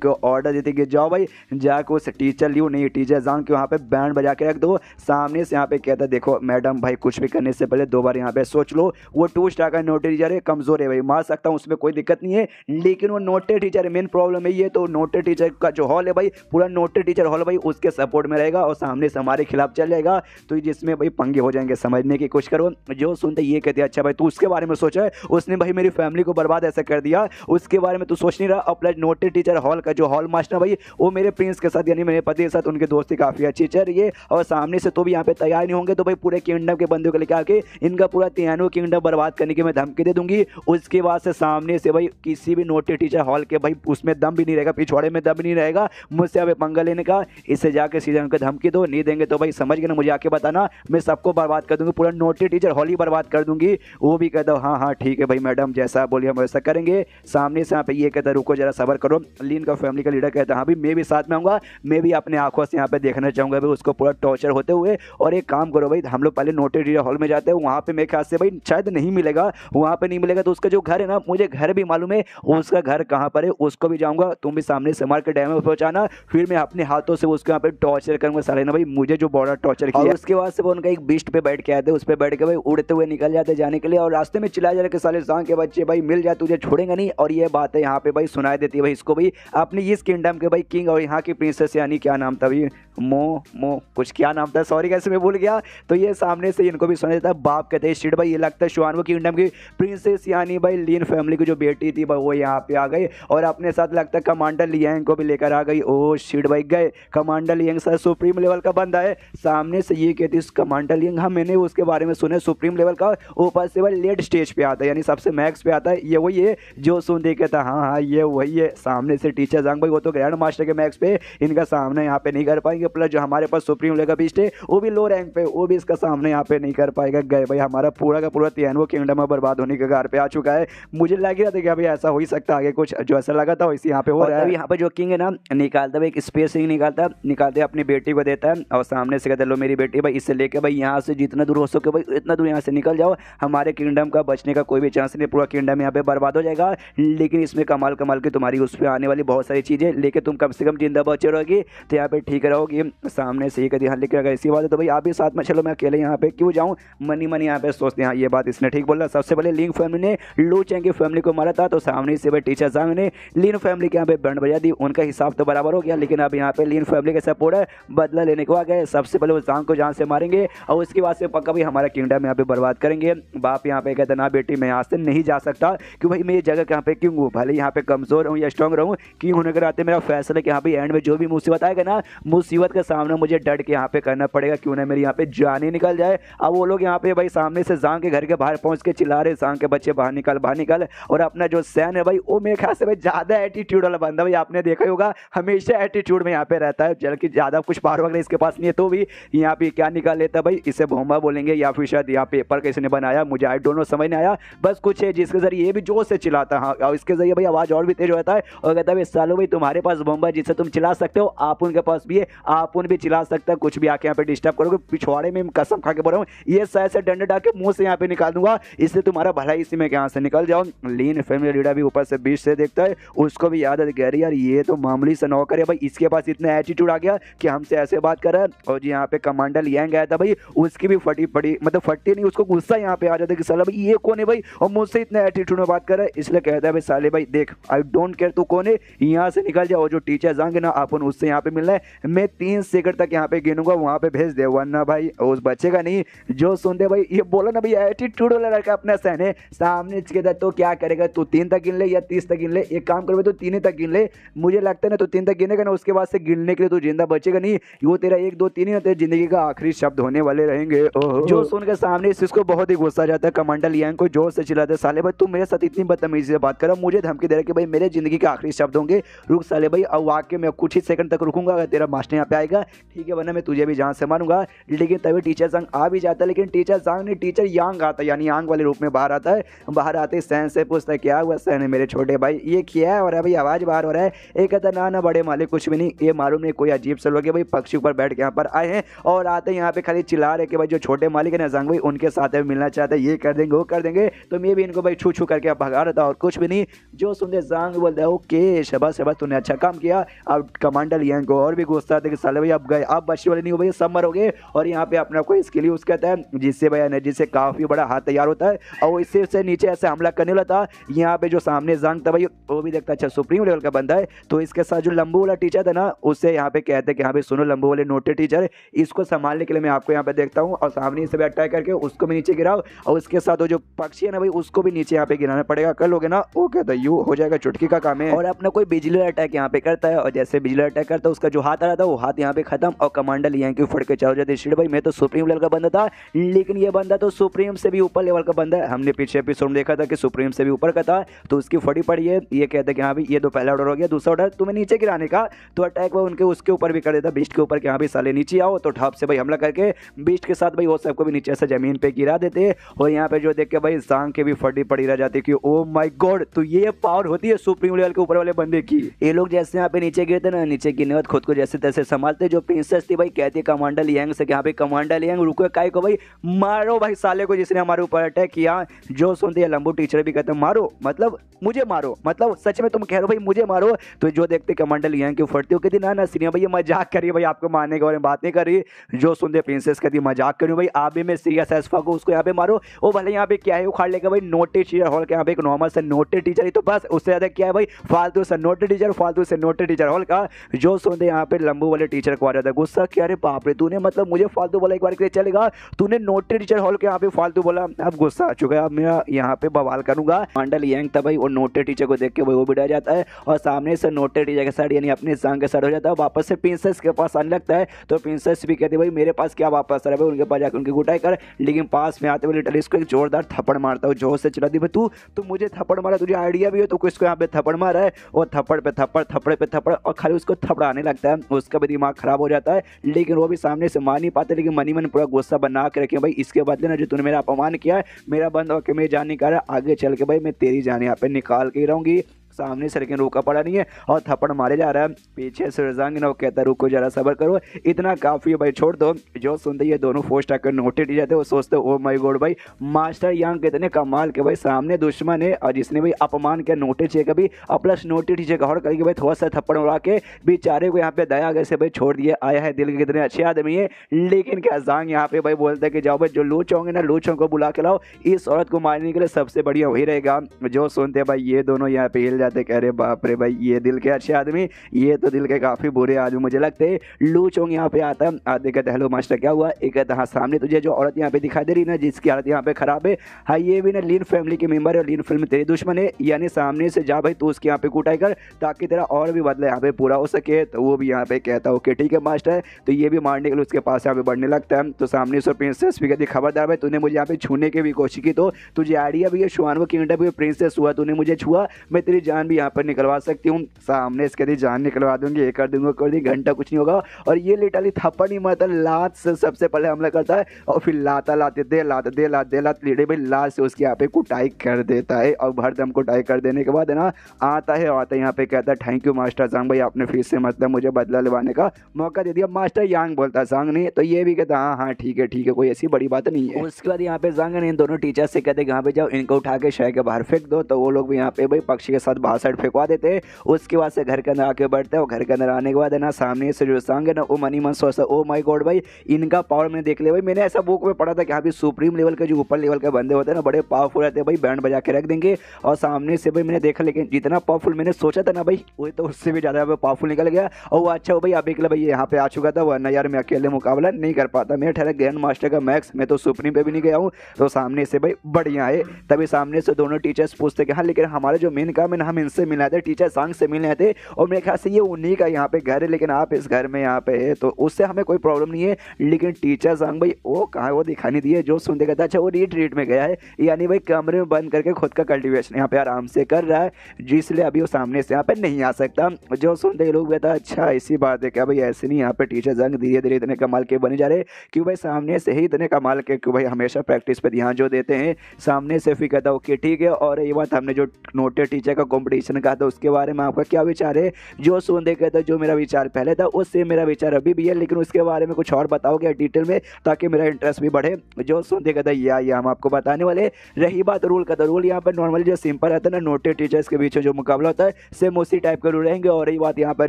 को ऑर्डर देते कि जाओ भाई जाकर उस टीचर लियू नहीं टीचर जांग को यहाँ पे बैंड बजा के रख दो। सामने से यहाँ पे कहता है देखो मैडम भाई कुछ भी करने से पहले 2 बार यहाँ पे सोच लो। वो 2 स्टार का नोटे टीचर है, कमजोर है भाई, मार सकता हूँ उसमें कोई दिक्कत नहीं है, लेकिन वो नोटे टीचर है। मेन प्रॉब्लम है ये, तो नोटे टीचर का जो हॉल है भाई पूरा नोटे टीचर हॉल भाई उसके सपोर्ट में रहेगा और सामने से हमारे खिलाफ चल जाएगा, तो जिसमें भाई पंगे हो जाएंगे। समझने की कोशिश करो। जो सुनते ये कहते अच्छा भाई तू उसके बारे में सोचा है, उसने भाई मेरी फैमिली को बर्बाद ऐसा कर दिया, उसके बारे में तू सोच नहीं रहा। अपना नोटे टीचर हॉल का जो हॉल मास्टर भाई वो मेरे प्रिंस के साथ यानी मेरे पति के साथ उनकी दोस्ती काफी अच्छी चल रही है, और सामने से तो भी यहाँ पे तैयार नहीं होंगे तो भाई पूरे किंगडम के बंदों को लेकर आके इनका पूरा तियानो किंगडम बर्बाद करने की मैं धमकी दे दूंगी। उसके बाद से सामने से भाई किसी भी नोटे टीचर हॉल के भाई उसमें दम भी नहीं रहेगा, पिछवाड़े में दम भी नहीं रहेगा मुझसे यहाँ पे पंगा लेने का। इससे जाके सीधे उनको धमकी दो, नहीं देंगे तो भाई समझ गए ना, मुझे आके बताना, मैं सबको बर्बाद कर दूंगी, पूरा नोटे टीचर हॉल ही बर्बाद कर दूंगी। वो भी कहता हाँ हाँ ठीक है भाई मैडम जैसा बोलिए हम वैसा करेंगे। सामने से यहाँ पे ये कहता रुको जरा सबर करो। लीन का फैमिली का लीडर कहता हाँ भाई मैं भी साथ में आऊँगा, मैं भी अपने आंखों से यहाँ पे देखना चाहूँगा भाई उसको पूरा टॉर्चर होते हुए। और एक काम करो भाई हम लोग पहले नोटे टीचर हॉल में जाते हैं, वहाँ पे मेरे ख्याल से भाई शायद नहीं मिलेगा, वहाँ पे नहीं मिलेगा तो उसका जो घर है ना मुझे घर भी मालूम है उसका घर कहाँ पर है, उसको भी जाऊँगा। तुम भी सामने से मार के डैम में पहुँचाना, फिर मैं अपने हाथों से उसके यहाँ पे टॉर्चर करूँगा साले ना भाई मुझे जो बॉर्डर टॉर्चर किया। उसके बाद से वो उनका एक बिस्ट पे बैठ के आते, उस पर बैठ के भाई उड़ते हुए निकल जाते जाने के लिए, और रास्ते में चिल्ला जा रहे साले सांग के बच्चे भाई मिल जाए तुझे छोड़ेंगे नहीं। और ये बात है यहाँ पे भाई सुनाई देती है भाई इसको भाई अपनी इस किंगडम के भाई किंग और यहाँ की प्रिंसेस यानी क्या नाम था भाई मो कुछ क्या नाम था सॉरी कैसे मैं भूल गया। तो ये सामने से इनको भी सुना देता है। बाप कहते हैं शिट भाई ये लगता है शुआनवो किंगडम की प्रिंसेस यानी भाई लीन फैमिली की जो बेटी थी भाई वो यहाँ पे आ गई, और अपने साथ लगता है कमांडर लियांग को भी लेकर आ गई। ओ शिट भाई गए commander Liang sir supreme level का बंदा है। सामने से ये कहती है कमांडर लियांग हाँ मैंने उसके बारे में सुना है सुप्रीम लेवल का, ऊपर से भाई लेट स्टेज पे आता है यानी सबसे मैक्स पे आता है, ये वही है जो सुन देखे था हाँ हाँ ये वही है। सामने से टीचर जांग भाई वो तो ग्रैंड मास्टर के मैक्स पे, इनका सामने यहाँ पे नहीं कर पाएंगे, प्लस जो हमारे पास सुप्रीम लेवल का बीस्ट है वो भी लो रैंक पे, वो भी इसका सामने यहाँ पे नहीं कर पाएगा। गए भाई हमारा पूरा का पूरा तियानो किंगडम बर्बाद होने के घर पे आ चुका है। मुझे लग रहा था कि भाई ऐसा हो ही सकता आगे कुछ जो ऐसा लगा था वैसे यहाँ पे हो रहा है। यहाँ पे जो किंग है ना निकालता है एक स्पेस रिंग निकालते अपनी बेटी को देता है, और सामने से कहता लो मेरी बेटी भाई इससे लेके भाई यहाँ से जितना दूर हो सके भाई इतना दूर यहाँ से निकल जाओ, हमारे किंगडम का बचने का कोई भी चांस नहीं, पूरा किंगडम यहाँ पे बर्बाद हो जाएगा। लेकिन इसमें कमाल कमाल की तुम्हारी उस पर आने वाली बहुत सारी चीजें लेके तुम कम से कम जिंदा बचे रहोगी तो यहाँ पे ठीक रहोगी। सामने से ये कहती हाँ लेकिन अगर ऐसी बात है तो भाई आप भी साथ में चलो, मैं अकेले यहाँ पे क्यों जाऊँ। मनी यहाँ पे सोचते हैं ये बात इसने ठीक बोला। सबसे पहले लिंग फैमिली ने लू चैंग की फैमिली को मारा था, तो सामने से भाई टीचर जांग ने लीन फैमिली के यहाँ पे बैंड बजा दी, उनका हिसाब तो बराबर हो गया। लेकिन अब यहाँ पे लीन फैमिली के सपोर्ट है बदला लेने को आ गए। सबसे पहले वो जांग को जान से मारेंगे और उसके बाद से पक्का भाई हमारा किंगडम यहाँ पे बर्बाद करेंगे। बाप यहाँ पे कहता ना बेटी मैं यहाँ से नहीं जा सकता क्यों भाई मेरी जगह यहाँ पे किंग हूँ, भले यहाँ पे कमजोर हूँ या स्ट्रॉन्ग रहूँ, किंग होने के नाते मेरा फैसला कि यहाँ पे एंड में जो भी मुसीबत आएगा ना मुसीबत के सामने मुझे डट के यहाँ पे करना पड़ेगा, क्यों ना मेरी यहाँ पे जान ही निकल जाए। अब वो लोग यहाँ पे भाई सामने से जांग के घर के बाहर पहुंच के चिल्ला रहे जांग के बच्चे बाहर निकल, और अपना जो सैन है भाई वो मेरे ख्याल से भाई ज्यादा एटीट्यूड वाला बंदा भाई आपने देखा ही होगा हमेशा एटीट्यूड में यहाँ पे रहता है, जबकि ज्यादा कुछ पावर वगैरह इसके पास नहीं है, तो भी यहाँ पे क्या निकाल लेता है भाई, इसे भोंबा बोलेंगे या फिर शायद यहाँ पेपर किसी ने बनाया मुझे आई डोंट नो समझ नहीं आया, बस कुछ है जिसके जरिए ये भी जोर से चिल्लाता है। हाँ और इसके जरिए भाई आवाज और भी तेज होता है और कहता है सालो भाई तुम्हारे पास भोंबा जिससे तुम चिल्ला सकते हो आप उनके पास भी है, आप उन भी चिल्ला सकते हैं, कुछ भी आके यहाँ पे डिस्टर्ब करोगे पिछवाड़े में कसम खा के बोल रहा हूँ ये शायद से डंडे डाके मुंह से यहाँ पे निकाल दूंगा, इससे तुम्हारा भला इसी में यहाँ से निकल जाओ। लीन फैमिली लीडर भी ऊपर से बीच से देखता है, उसको भी याद है कह रही यार ये तो मामूली सा नौकर है भाई, इसके पास इतना एटीट्यूड आ गया कि हमसे ऐसे बात कर रहा है। और जी यहाँ पे कमांडर लियांग आया था भाई, उसकी भी फटी पड़ी मतलब फटती नहीं, उसको गुस्सा यहाँ पे आ जाता है कि साला भाई ये कौन है भाई और मुझसे इतना एटीट्यूड में बात कर रहा है, इसलिए कहता है भाई साले भाई देख आई डोंट केयर तू कौन है, यहाँ से निकल जाओ, जो टीचर जाएंगे ना अपन उससे यहाँ पे मिलना है, मैं 3 सेकंड तक यहाँ पे गिनूंगा वहाँ पे भेज दे, वरना भाई उस बच्चे का नहीं। जो सुनते भाई ये बोला ना भाई एटीट्यूड वाला लड़का अपना सहने सामने के तो क्या करेगा, तू 3 तक गिन ले या 30 तक गिन ले, एक काम कर तो 3 तक गिन ले, मुझे लगता है ना तो 3 तक गिनेगा ना उसके बाद से गिनने के लिए तू जिंदा बचेगा नहीं, वो तेरा 1 2 3 ही ना तेरी जिंदगी का आखिरी शब्द होने वाले रहेंगे। जो सुनकर सामने इसको बहुत ही गुस्सा जाता है, कमांडर लियांग को जोर से चिल्लाता है साले भाई तू मेरे साथ साथ इतनी बदतमीजी से बात कर रहा हूँ, मुझे धमकी दे रहा है कि भाई मेरे जिंदगी के आखिरी शब्द होंगे, रुक साले भाई। अब वाकई में कुछ ही सेकंड तक रुकूंगा अगर तेरा मास्टर यहाँ पे आएगा, ठीक है, वरना मैं तुझे भी जान से मारूंगा। लेकिन तभी टीचर सांग आ भी जाता है, लेकिन टीचर सांग नहीं, टीचर यांग आता है, यानी यांग वाले रूप में बाहर आता है। बाहर आते ही सैन से पूछता है क्या हुआ सैन, मेरे छोटे भाई ये क्या है, और भाई आवाज बाहर हो रहा है। एक कहता ना ना बड़े मालिक कुछ भी नहीं, ये मालूम नहीं कोई अजीब से लोग है भाई पक्षी ऊपर बैठ के यहाँ पर आए हैं और आते यहाँ पे खाली चिल्ला रहे कि भाई जो छोटे मालिक है ना सांग भाई उनके साथ मिलना चाहते हैं, ये कर देंगे वो कर देंगे। तो मैं भी इनको भाई छू छू करके भगा रहा था और कुछ भी नहीं। जो सुनते सांग बोलता है ओके शाबाश शाबाश तूने अच्छा काम किया। अब कमांडर यांग को और भी गुस्सा आता है कि साले भाई अब गए, अब बचने वाले नहीं हो भाई, सब मरोगे। और यहाँ पे अपना कोई स्किल यूज करता है जिससे भाई एनर्जी से काफी बड़ा हाथ तैयार होता है और इससे उससे नीचे ऐसे हमला करने वाला था। यहाँ पे जो सामने जंग था भाई वो भी देखता अच्छा सुप्रीम लेवल का बंदा है, तो इसके साथ जो लंबू वाला टीचर था ना उससे यहाँ पे कहते हैं कि हाँ भाई सुनो लंबू वाले नोटे टीचर, इसको संभालने के लिए मैं आपको यहाँ पे देखता हूँ और सामने से भी अटैक करके उसको भी नीचे गिराओ और उसके साथ वो जो पक्षी है ना भाई उसको भी नीचे यहाँ पे गिराना पड़ेगा, कर लोगे ना। वो कहता है यू हो जाएगा, चुटकी का काम है। और अपना कोई बिजली अटैक यहाँ पे करता है और जैसे बिजली अटैक करता है उसका जो हाथ आ रहा था वो हाथ यहाँ पे खत्म और कमांडर यहाँ की फट के चल जाते हैं। भाई मैं तो सुप्रीम लेवल का बंदा था, लेकिन ये बंदा तो सुप्रीम से भी ऊपर लेवल का बंदा है। हमने पीछे एपिसोड में देखा था कि सुप्रीम से भी ऊपर का था, तो उसकी फटी पड़ी है। ये कहते हैं कि हाँ भाई ये तो पहला ऑर्डर हो गया, दूसरा ऑर्डर तुम्हें नीचे गिराने का, तो अटैक वो उनके उसके ऊपर भी कर देता बीस्ट के ऊपर कि हाँ भाई साले नीचे आओ, तो ठप से भाई हमला करके बीस्ट के साथ भाई वो सबको भी नीचे से जमीन पे गिरा देते। और यहाँ पे जो देख के भाई सांग के भी फटी पड़ी रह जाती कि ओ माय गॉड, तो ये पावर होती है सुप्रीम लेवल के ऊपर वाले बंदे की। ये लोग जैसे यहाँ पे नीचे गिरते ना, नीचे गिरने बाद खुद को जैसे तैसे संभालते। जो प्रिंसेस थी भाई कहती कमांडर यांग से कि हाँ भाई कमांडर यांग रुको काय को भाई मारो भाई साले को जिसने हमारे ऊपर अटैक किया। जो सुनते हैं लंबू टीचर भी कहते मारो मतलब मुझे मारो, मतलब सच में तुम कह रहे हो भाई मुझे मारो। तो जो देखते कमांडर यांग की फटती हो कहती ना ना सीनियर भाई ये मजाक करिए भाई, आपको मारने के बारे में बात नहीं करी। जो सुनते प्रिंसेस कहती मजाक करूँ भाई, आप भी मैं सीरियस एसफा को उसको यहाँ पे मारो। वो भले यहाँ पे क्या है उखाड़ लेगा भाई नोटे टीचर हॉल के यहाँ पे एक नॉर्मल से नोटे टीचर ही, तो बस उससे ज्यादा क्या है भाई फालतू से नोटे टीचर, फालतू से नोटे टीचर हॉल का। जो सुनते यहाँ पे लंबू वाले टीचर को आ जाता है गुस्सा, क्या अरे बाप रे तूने मतलब मुझे फालतू बोला एक बार के लिए चलेगा, तूने नोटे टीचर हॉल के यहाँ पे फालतू बोला। अब गुस्सा आ चुका है, अब मैं यहाँ पे बवाल करूंगा। कमांडर यांग था भाई वो नोटे टीचर को देख के वो भी डर जाता है और सामने से नोटे टीचर के साथ यानी अपने सांग के साथ हो जाता है। वापस से प्रिंसेस के पास आने लगता है, तो प्रिंसेस भी कहती है भाई मेरे पास क्या वापस आ रहा है, उनके पास जाकर उनकी गुटाई कर। लेकिन पास में आते हुए लिटरली इसको एक जोरदार थप्पड़ मारता है, जोर से चिल्लाती है तू मुझे थप्पड़ मारा, तुझे आइडिया भी हो तो किसको यहाँ पे थप्पड़ मारा है। और थप्पड़ पे थप्पड़ थप्पड़ पे थप्पड़ और खाली उसको थपड़ाने लगता है, उसका भी दिमाग खराब हो जाता है। लेकिन वो भी सामने से मार नहीं पाते, लेकिन मनी मन पूरा गुस्सा बना के रखे भाई इसके बदले ना जो तूने मेरा अपमान किया है, मेरा बंद होकर मेरी जान निकाल रहा, आगे चल के भाई मैं तेरी जान यहाँ पे निकाल के ही रहूंगी। सामने से लेकिन रोका पड़ा नहीं है और थप्पड़ मारे जा रहा है। पीछे से रजांग ना वो कहता है रुको जरा सब्र करो, इतना काफी है भाई छोड़ दो। जो सुनते ये दोनों फोस्ट आकर नोटेड जाते वो सोचते ओ माय गॉड भाई मास्टर यांग कितने कमाल के भाई, सामने दुश्मन है और जिसने भाई अपमान किया नोटेड चाहिए कभी प्लस नोटेड टीचर का और करके भाई थोड़ा सा थप्पड़ उड़ा के बेचारे को यहाँ पे दया कैसे भाई छोड़ दिए। आया है दिल के कितने अच्छे आदमी है, लेकिन क्या जांग यहाँ पे भाई बोलता है कि जाओ भाई जो लूच होंगे ना लूचों को बुला के लाओ, इस औरत को मारने के लिए सबसे बढ़िया वही रहेगा। जो सुनते भाई ये दोनों यहाँ पे हिल जाते, कह रहे बाप रे भाई ये दिल के अच्छे आदमी, ये तो दिल के काफी बुरे आदमी मुझे लगते हैं। लू चोंग यहाँ पे आता है, आते कहते हेलो मास्टर क्या हुआ, एक कहता हाँ सामने तुझे जो औरत यहाँ पे दिखाई दे रही ना जिसकी हालत यहाँ पे खराब है, हाँ ये भी ना लीन फैमिली के मेंबर है, लीन फैमिली तेरी दुश्मन है, यानी सामने से जा भाई तू उसकी यहाँ पे कुटाई कर ताकि तेरा और भी बदला यहाँ पे पूरा हो सके। तो वो भी यहाँ पे कहता ओके ठीक है मास्टर, तो ये भी मारने के लिए उसके पास यहाँ पे बढ़ने लगता है। तो सामने से प्रिंसेस भी कहती खबरदार भाई तूने मुझे यहाँ पे छूने की भी कोशिश की तो तुझे आइडिया भी है शुआनवो किंगडम भी प्रिंसेस हुआ, तूने मुझे छुआ मैं तेरी जान भी यहाँ पर निकलवा सकती हूँ। सामने इसके दी जान निकलवा दूंगी, ये कर दूंगा कर दी घंटा कुछ नहीं होगा। और ये लिटरली थप्पड़ नहीं मारता, लात से सबसे पहले हमला करता है और फिर लाता लाते दे लात दे लात दे लात लीडे भाई लात से उसके यहाँ पे कुटाई कर देता है। और भरदम कुटाई कर देने के बाद है ना आता है यहाँ पे कहता है थैंक यू मास्टर सांग भाई, आपने फिर से मतलब मुझे बदला लेवाने का मौका दे दिया। मास्टर यांग बोलता सांग नहीं, तो ये भी कहता हाँ हाँ ठीक है कोई ऐसी बड़ी बात नहीं है। उसके बाद यहाँ पे सांग ने इन दोनों टीचर से कहते यहाँ पे जाओ इनको उठा के शहर के बाहर फेंक दो, तो वो लोग भी यहाँ पे भाई पक्षी के साथ बाहर साइड फेंकवा देते हैं। उसके बाद से घर के अंदर आके बैठते हैं और घर के अंदर आने के बाद है ना सामने से जो सांग है ना वो मनी मन सोचता ओ माय गॉड भाई इनका पावर मैंने देख लिया भाई, मैंने ऐसा बुक में पढ़ा था कि यहाँ पे सुप्रीम लेवल के जो ऊपर लेवल के बंदे होते हैं ना बड़े पावरफुल रहते हैं भाई, बैंड बजा के रख देंगे। और सामने से भाई मैंने देखा लेकिन जितना पावरफुल मैंने सोचा था ना भाई वो तो उससे भी ज़्यादा पावरफुल निकल गया। और वो अच्छा हो भाई अभी के लिए भाई यहाँ पे आ चुका था, वरना यार मैं अकेले मुकाबला नहीं कर पाता, मैं ठहरा ग्रैंड मास्टर का मैक्स, मैं तो सुप्रीम पे भी नहीं गया हूँ। तो सामने से भाई बढ़िया है, तभी सामने से दोनों टीचर्स पूछते कि हाँ लेकिन हमारा जो मेन काम है ना हम इनसे मिले थे, टीचर सांग से मिले थे और मेरे ख्याल से ये उन्हीं का यहाँ पे घर है, लेकिन आप इस घर में यहाँ पे है तो उससे हमें कोई प्रॉब्लम नहीं है। लेकिन टीचर सांग भाई वो कहाँ, वो दिखाने दिए जो सुनते कहता अच्छा वो रीट्रीट में गया है, यानी भाई कमरे में बंद करके खुद का कल्टीवेशन यहाँ पे आराम से कर रहा है, जिसलिए अभी वो सामने से यहाँ पे नहीं आ सकता। जो सुनते ही लोग कहता अच्छा ऐसी बात है क्या भाई, ऐसे नहीं यहाँ पे टीचर संग धीरे धीरे इतने कमाल के बने जा रहे, क्यों भाई सामने से ही इतने कमाल के, क्यों भाई हमेशा प्रैक्टिस पे ध्यान जो देते हैं सामने से। फिर कहता ओके ठीक है। और ये बात हमने जो नोटेड टीचर का कंपटीशन कहा था उसके बारे में आपका क्या विचार है? जो सुनते कहता जो मेरा विचार पहले था उससे मेरा विचार अभी भी है, लेकिन उसके बारे में कुछ और बताओगे डिटेल में ताकि मेरा इंटरेस्ट भी बढ़े? जो सुनते कहता या हम आपको बताने वाले। रही बात रूल का, तो रूल यहाँ पर नॉर्मली जो सिंपल रहता है ना, नोटेड टीचर्स के बीच जो मुकाबला होता है सेम उसी टाइप के रूल रहेंगे। और रही बात यहाँ पर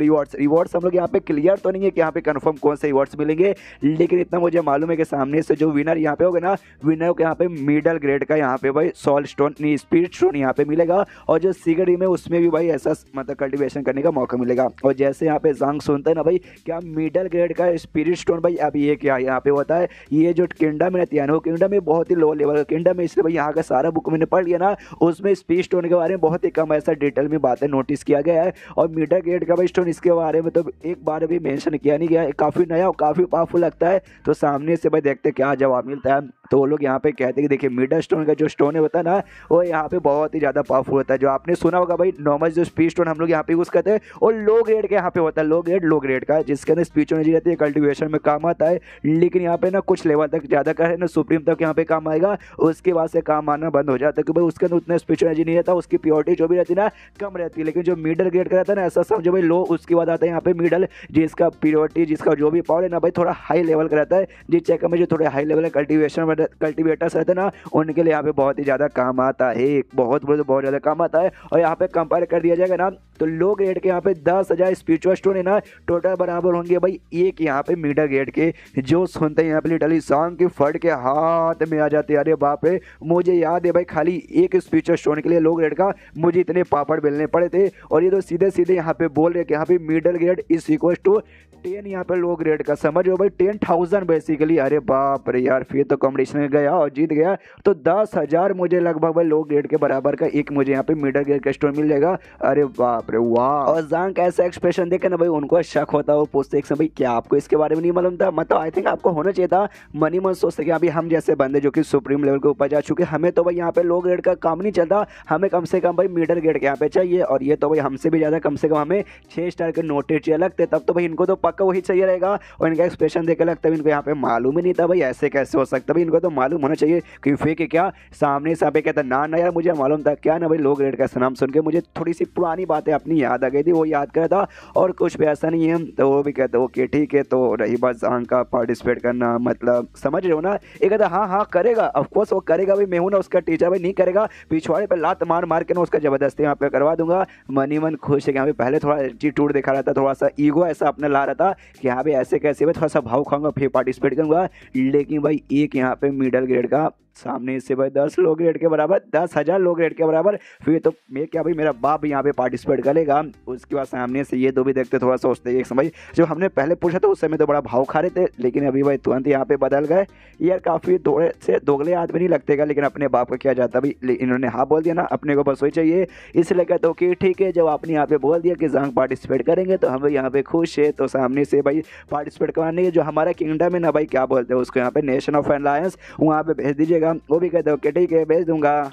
रिवॉर्ड्स हम लोग यहाँ पे क्लियर तो नहीं है कि यहाँ पे कंफर्म कौन से रिवॉर्ड्स मिलेंगे, लेकिन इतना मुझे मालूम है कि सामने से जो विनर यहाँ पे होगा ना, विनर को यहाँ पे मिडल ग्रेड का यहाँ पे भाई सॉल स्टोन नहीं स्पिरिट स्टोन यहाँ पे मिलेगा, और जो सीगड़ी में उसमें भी भाई ऐसा मतलब कल्टीवेशन करने का मौका मिलेगा। और जैसे यहाँ पे जांग सुनते हैं ना भाई, क्या मिडल ग्रेड का स्पिरिट स्टोन भाई अभी ये क्या यहाँ पे होता है, ये जो किंगडम रहती है ना वो किंगडम में बहुत ही लो लेवल का किंगडम है, इसलिए भाई यहाँ का सारा बुक मैंने पढ़ लिया ना, उसमें स्पिरिट स्टोन के बारे में बहुत ही कम ऐसा डिटेल में बातें नोटिस किया गया है। और मिडल ग्रेड का भाई स्टोन इसके बारे में तो एक बार भी मेंशन किया नहीं गया है, काफ़ी नया और काफ़ी पावरफुल लगता है। तो सामने से भाई देखते क्या जवाब मिलता है। तो वो लोग यहाँ पे कहते हैं कि देखिए मिडल स्टोन का जो स्टोन है होता है ना वो यहाँ पे बहुत ही ज़्यादा पावरफुल होता है। जो आपने सुना होगा भाई नॉर्मल जो स्पीड स्टोन हम लोग यहाँ पे यूज़ करते हैं और लो ग्रेड के यहाँ पे होता है, लो ग्रेड का जिसके अंदर स्पीड एनर्जी रहती है, कल्टीवेशन में काम आता है, लेकिन यहाँ पे ना कुछ लेवल तक ज़्यादा का है ना सुप्रीम तक यहाँ पे काम आएगा, उसके बाद से काम आना बंद हो जाता है क्योंकि भाई उसके अंदर उतना स्पीड एनर्जी नहीं रहता, उसकी प्योरिटी जो भी रहती है ना कम रहती है। लेकिन जो मिडल ग्रेड का रहता है ना ऐसा समझो भाई लो, उसके बाद आता है यहाँ पे मिडल जिसका प्योरिटी जिसका जो भी पावर है ना भाई थोड़ा हाई लेवल का रहता है, जिस चक्कर में जो थोड़े हाई लेवल का कल्टीवेटर्स रहते हैं ना उनके लिए यहाँ पे बहुत ही ज़्यादा काम आता है, बहुत ज़्यादा काम आता है। और यहाँ पे कंपेयर कर दिया जाएगा ना तो लो ग्रेड के यहाँ पे 10,000 स्पिरिचुअल स्टोन है ना टोटल बराबर होंगे भाई एक यहाँ पे मिडल ग्रेड के। जो सुनते हैं यहाँ पे लिटरली सांग की फट के हाथ में आ जाते हैं। अरे बाप रे, मुझे याद है भाई खाली एक स्पिरिचुअल स्टोन के लिए लो ग्रेड का मुझे इतने पापड़ बेलने पड़े थे, और ये तो सीधे सीधे यहाँ पे बोल रहे कि यहाँ पे middle grade is equal to 10 यहाँ पे लो ग्रेड का, समझ लो भाई 10,000 बेसिकली। अरे बाप रे यार, फिर तो कॉम्पिटिशन में गया और जीत गया, तो 10,000 मुझे लगभग भाई लो ग्रेड के बराबर का एक मुझे यहाँ पे मिडल ग्रेड का स्टोन मिल जाएगा। अरे बाप रे वाह। और जांग का ऐसा एक्सप्रेशन देखे ना भाई उनको शक होता है, वो पूछते एक भाई क्या आपको इसके बारे में नहीं मालूम था? मतलब आई थिंक आपको होना चाहिए था। मनी मन सोचते कि अभी हम जैसे बंदे जो कि सुप्रीम लेवल के ऊपर जा चुके, हमें तो भाई यहाँ पे लो ग्रेड का काम नहीं चलता, हमें कम से कम भाई मिडल ग्रेड के यहाँ पे चाहिए। और ये तो भाई हमसे भी ज़्यादा कम से कम हमें 6 स्टार के नोटेड चाहिए लगते, तब तो भाई इनको तो पक्का वही चाहिए रहेगा। और इनका एक्सप्रेशन देकर लगता है इनको यहाँ पे मालूम ही नहीं था भाई ऐसे कैसे हो सकता, भाई इनको तो मालूम होना चाहिए कि फेक है क्या। सामने से कहता ना यार मुझे मालूम था क्या ना भाई, लो ग्रेड का नाम सुन के मुझे थोड़ी सी पुरानी बातें अपनी याद आ गई थी, वो याद करा था और कुछ भी ऐसा नहीं है। तो वो भी कहते ओके ठीक है। तो रही बात जांग का पार्टिसिपेट करना, मतलब समझ रहे हो ना, ये कहता हाँ करेगा, ऑफकोर्स वो करेगा भाई, मैं हूँ ना उसका टीचर भाई, नहीं करेगा पिछवाड़े पर लात मार मार के ना उसका जबरदस्ती यहाँ पे करवा दूंगा। मनी मन खुश है कि यहाँ पे पहले थोड़ा एटीट्यूड दिखा रहा था, थोड़ा सा ईगो ऐसा अपने ला रहा था कि यहाँ पे ऐसे कैसे भाई थोड़ा सा भाव खाऊंगा फिर पार्टिसिपेट करूंगा। लेकिन भाई एक यहाँ पे मिडल ग्रेड का सामने से भाई 10 लो ग्रेड के बराबर, 10,000 लो ग्रेड के बराबर, फिर तो मैं क्या भाई मेरा बाप यहाँ पे पार्टिसिपेट करेगा। उसके बाद सामने से ये दो भी देखते थोड़ा सोचते एक समय जो हमने पहले पूछा था उस समय तो बड़ा भाव खा रहे थे, लेकिन अभी भाई तुरंत यहाँ पे बदल गए। यार काफ़ी थोड़े से दोगले आदमी नहीं लगतेगा, लेकिन अपने बाप का क्या जाता भाई, इन्होंने हाँ बोल दिया ना, अपने को बस वही चाहिए, इसलिए कहते हो कि ठीक है। जब आपने यहाँ पे बोल दिया कि जांग पार्टिसिपेट करेंगे तो हम यहाँ पे खुश है। तो सामने से भाई पार्टिसिपेट करवाने जो हमारा किंगडम है ना भाई, क्या बोलते हैं उसको यहाँ पे, नेशन ऑफ अलायंस, वहाँ पे भेज दीजिएगा। वो भी कहते हो कि ठीक है भेज दूंगा।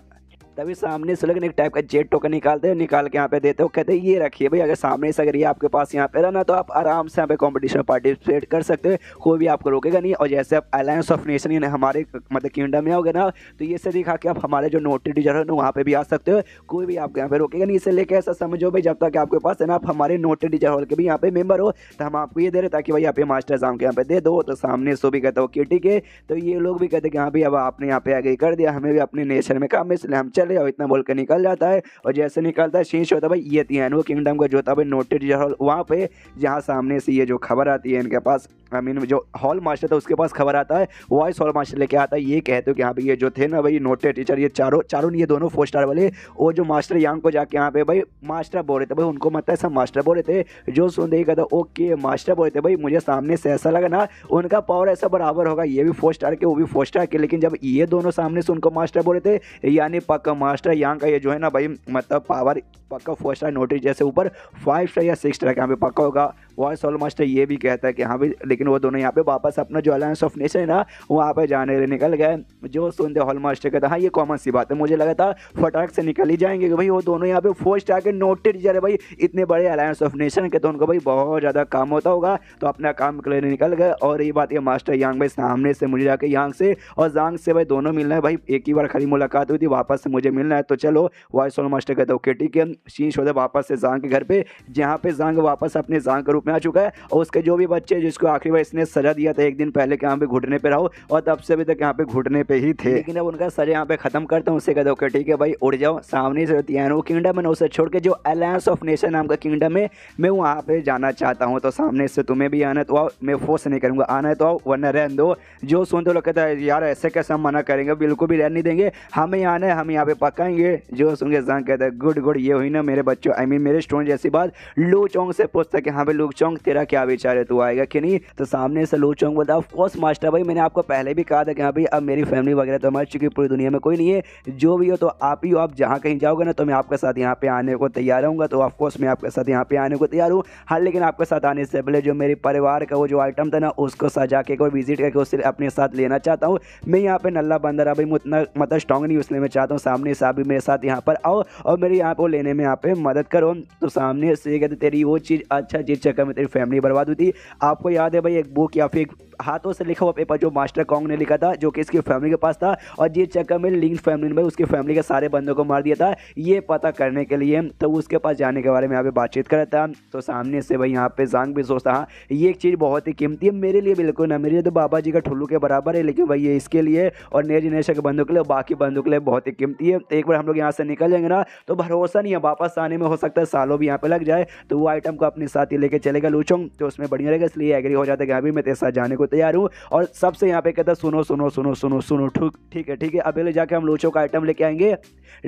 तभी सामने से लोग एक टाइप का जेट टोकन निकालते हैं, निकाल के यहाँ पे देते हो, कहते हैं ये रखिए भाई, अगर सामने से अगर ये आपके पास यहाँ पे रहना तो आप आराम से यहाँ पे कंपटीशन पार्टिसिपेट कर सकते हो, कोई भी आपको रोकेगा नहीं। और जैसे आप अलायंस ऑफ नेशन यानी हमारे मतलब किंगडम में आओगे ना तो ये से दिखा के आप हमारे जो नोटेड टीचर है ना वहाँ पे भी आ सकते हो, कोई भी आपको यहाँ पे रोकेगा नहीं। इसे लेके ऐसा समझो भाई जब तक आपके पास है ना आप हमारे नोटेड टीचर हॉल के भी यहाँ पे मेंबर हो तो हम आपको ये दे रहे ताकि भाई यहाँ पे मास्टर एग्जाम के यहाँ पे दे दो। तो सामने से भी कहते हो कि ठीक है। तो ये लोग भी कहते कि हाँ भाई अब आपने यहाँ पे आगे कर दिया, हमें भी अपने नेशन में काम है इसलिए हम चले, और इतना बोल कर निकल जाता है। और जैसे निकलता है शीश होता है भाई ये तियानो किंगडम का जो था भाई नोटेड टीचर हॉल, वहाँ पे जहाँ सामने से ये जो खबर आती है इनके पास आई मीन जो हॉल मास्टर था उसके पास खबर आता है, वॉइस हॉल मास्टर लेके आता है, ये कहते हो कि हाँ भाई ये जो थे ना भाई नोटेड टीचर, ये चारों नहीं, ये दोनों 4 स्टार वाले, वो जो मास्टर यांग को जाके यहाँ पे भाई मास्टर बोल रहे थे भाई, उनको मतलब ऐसा मास्टर बोल रहे थे। जो सुन देखा था ओके मास्टर बोल रहे थे भाई, मुझे सामने से ऐसा लगा ना उनका पावर ऐसा बराबर होगा, ये भी 4 स्टार के वो भी 4 स्टार के, लेकिन जब ये दोनों सामने से उनको मास्टर बोल रहे थे, यानी पक्का मास्टर यांग का ये जो है ना भाई मतलब पावर पक्का 4 स्टार नोटिस जैसे ऊपर 5 स्टार या 6 स्टार के यहाँ पे पक्का होगा। वॉइस हॉल मास्टर ये भी कहता है कि हाँ भाई, लेकिन वो दोनों यहाँ पे वापस अपना जो अलायंस ऑफ नेशन है ना वहाँ पे जाने के लिए निकल गए। जो सुनते हॉल मास्टर कहता हाँ ये कॉमन सी बात है, मुझे लगा था फटाक से निकल ही जाएंगे कि भाई वो दोनों यहाँ पे 4 स्टार के नोटेड टीचर है भाई, इतने बड़े अलायंस ऑफ नेशन के, तो उनको भाई बहुत ज़्यादा काम होता होगा, तो अपना काम के लिए निकल गए। और ये बात ये मास्टर यांग भाई सामने से मुझे जाके यांग से और जांग से भाई दोनों मिलना है भाई, एक ही बार खाली मुलाकात हुई थी, वापस से मुझे मिलना है, तो चलो। वॉइस हॉल मास्टर कहता है ओके ठीक है। सीन शो वापस से जांग के घर पे, जहाँ पे जांग वापस अपने जांग के रूप में आ चुका है, और उसके जो भी बच्चे जिसको आखिरी बार इसने सजा दिया था एक दिन पहले कि यहाँ पे घुटने पे रहो, और तब से अभी तक यहाँ पे घुटने पे ही थे, लेकिन अब उनका सजा यहाँ पे खत्म करता हूँ। उससे कहते ओके ठीक है भाई उड़ जाओ, सामने से तियानो किंगडम है ना उसे छोड़ के जो अलायंस ऑफ नेशन नाम का किंगडम है मैं वहाँ पे जाना चाहता हूँ, तो सामने से तुम्हें भी आना है तो आओ, मैं फोर्स नहीं करूँगा, आना है तो आओ वरना रहने दो। जो सुनते लोग कहता है यार ऐसे कैसे हम मना करेंगे, बिल्कुल भी रहने नहीं देंगे, हमें आना है, हम यहाँ पे पकाएंगे। जो सुन के जांग कहता है गुड गुड, ये हुई ना मेरे बच्चों आई मीन मेरे स्टूडेंट जैसी बात। लू चोंग से पूछता कि हाँ भाई लू चोंग तेरा क्या विचार है, तू आएगा कि नहीं, तो सामने से लू चोंग बोलता ऑफ कोर्स मास्टर भाई, मैंने आपको पहले भी कहा था कि हाँ भाई अब मेरी फैमिली वगैरह तो मर चुकी, पूरी दुनिया में कोई नहीं है, जो भी हो तो आप ही हो, आप जहाँ कहीं जाओगे ना तो मैं आपके साथ यहाँ पे आने को तैयार रहूँगा, तो ऑफकोर्स मैं आपके साथ यहाँ पे आने को तैयार हूँ। हाँ लेकिन आपके साथ आने से पहले जो मेरे परिवार का वो जो आइटम था ना उसको सजा के एक बार विजिट करके उससे अपने साथ लेना चाहता हूँ। मैं यहाँ पे नल्ला बंदर भाई उतना मतलब स्ट्रॉन्ग नहीं, इसलिए मैं चाहता हूँ सामने से आप भी मेरे साथ यहाँ पर आओ और मेरे यहाँ पे लेने में यहाँ पे मदद करो। तो सामने से कहते तेरी वो चीज़ अच्छा जिस चक्कर में तेरी फैमिली बर्बाद हुई थी। आपको याद है भाई एक बुक या फिर हाथों से लिखा हुआ पेपर जो मास्टर कॉन्ग ने लिखा था जो कि इसकी फैमिली के पास था, और जिस चक्कर में लिंक फैमिली ने भाई उसकी फैमिली के सारे बंदों को मार दिया था, ये पता करने के लिए तो उसके पास जाने के बारे में यहाँ पे बातचीत कर रहा था। तो सामने से भाई यहाँ पे जांग भी सोचता हाँ ये एक चीज़ बहुत ही कीमती है मेरे लिए, बिल्कुल ना मेरे लिए तो बाबा जी का ठुल्लू के बराबर है, लेकिन भाई ये इसके लिए और नए जनरेशन के बंदों के लिए बाकी बंदों के लिए बहुत ही कीमती है। एक बार हम लोग यहाँ से निकल जाएंगे ना तो भरोसा नहीं है वापस आने में, हो सकता है सालों भी यहाँ पे लग जाए, तो वो आइटम को अपने साथ ही लेके चलेगा लूचोंग, तो उसमें बढ़िया रहेगा, इसलिए एग्री हो जाता है कि अभी मैं तेरे साथ जाने को तैयार हूँ। और सबसे यहाँ पे कहता सुनो सुनो सुनो सुनो सुनो ठीक है अभी ले जाके हम लूचो का आइटम लेके आएंगे,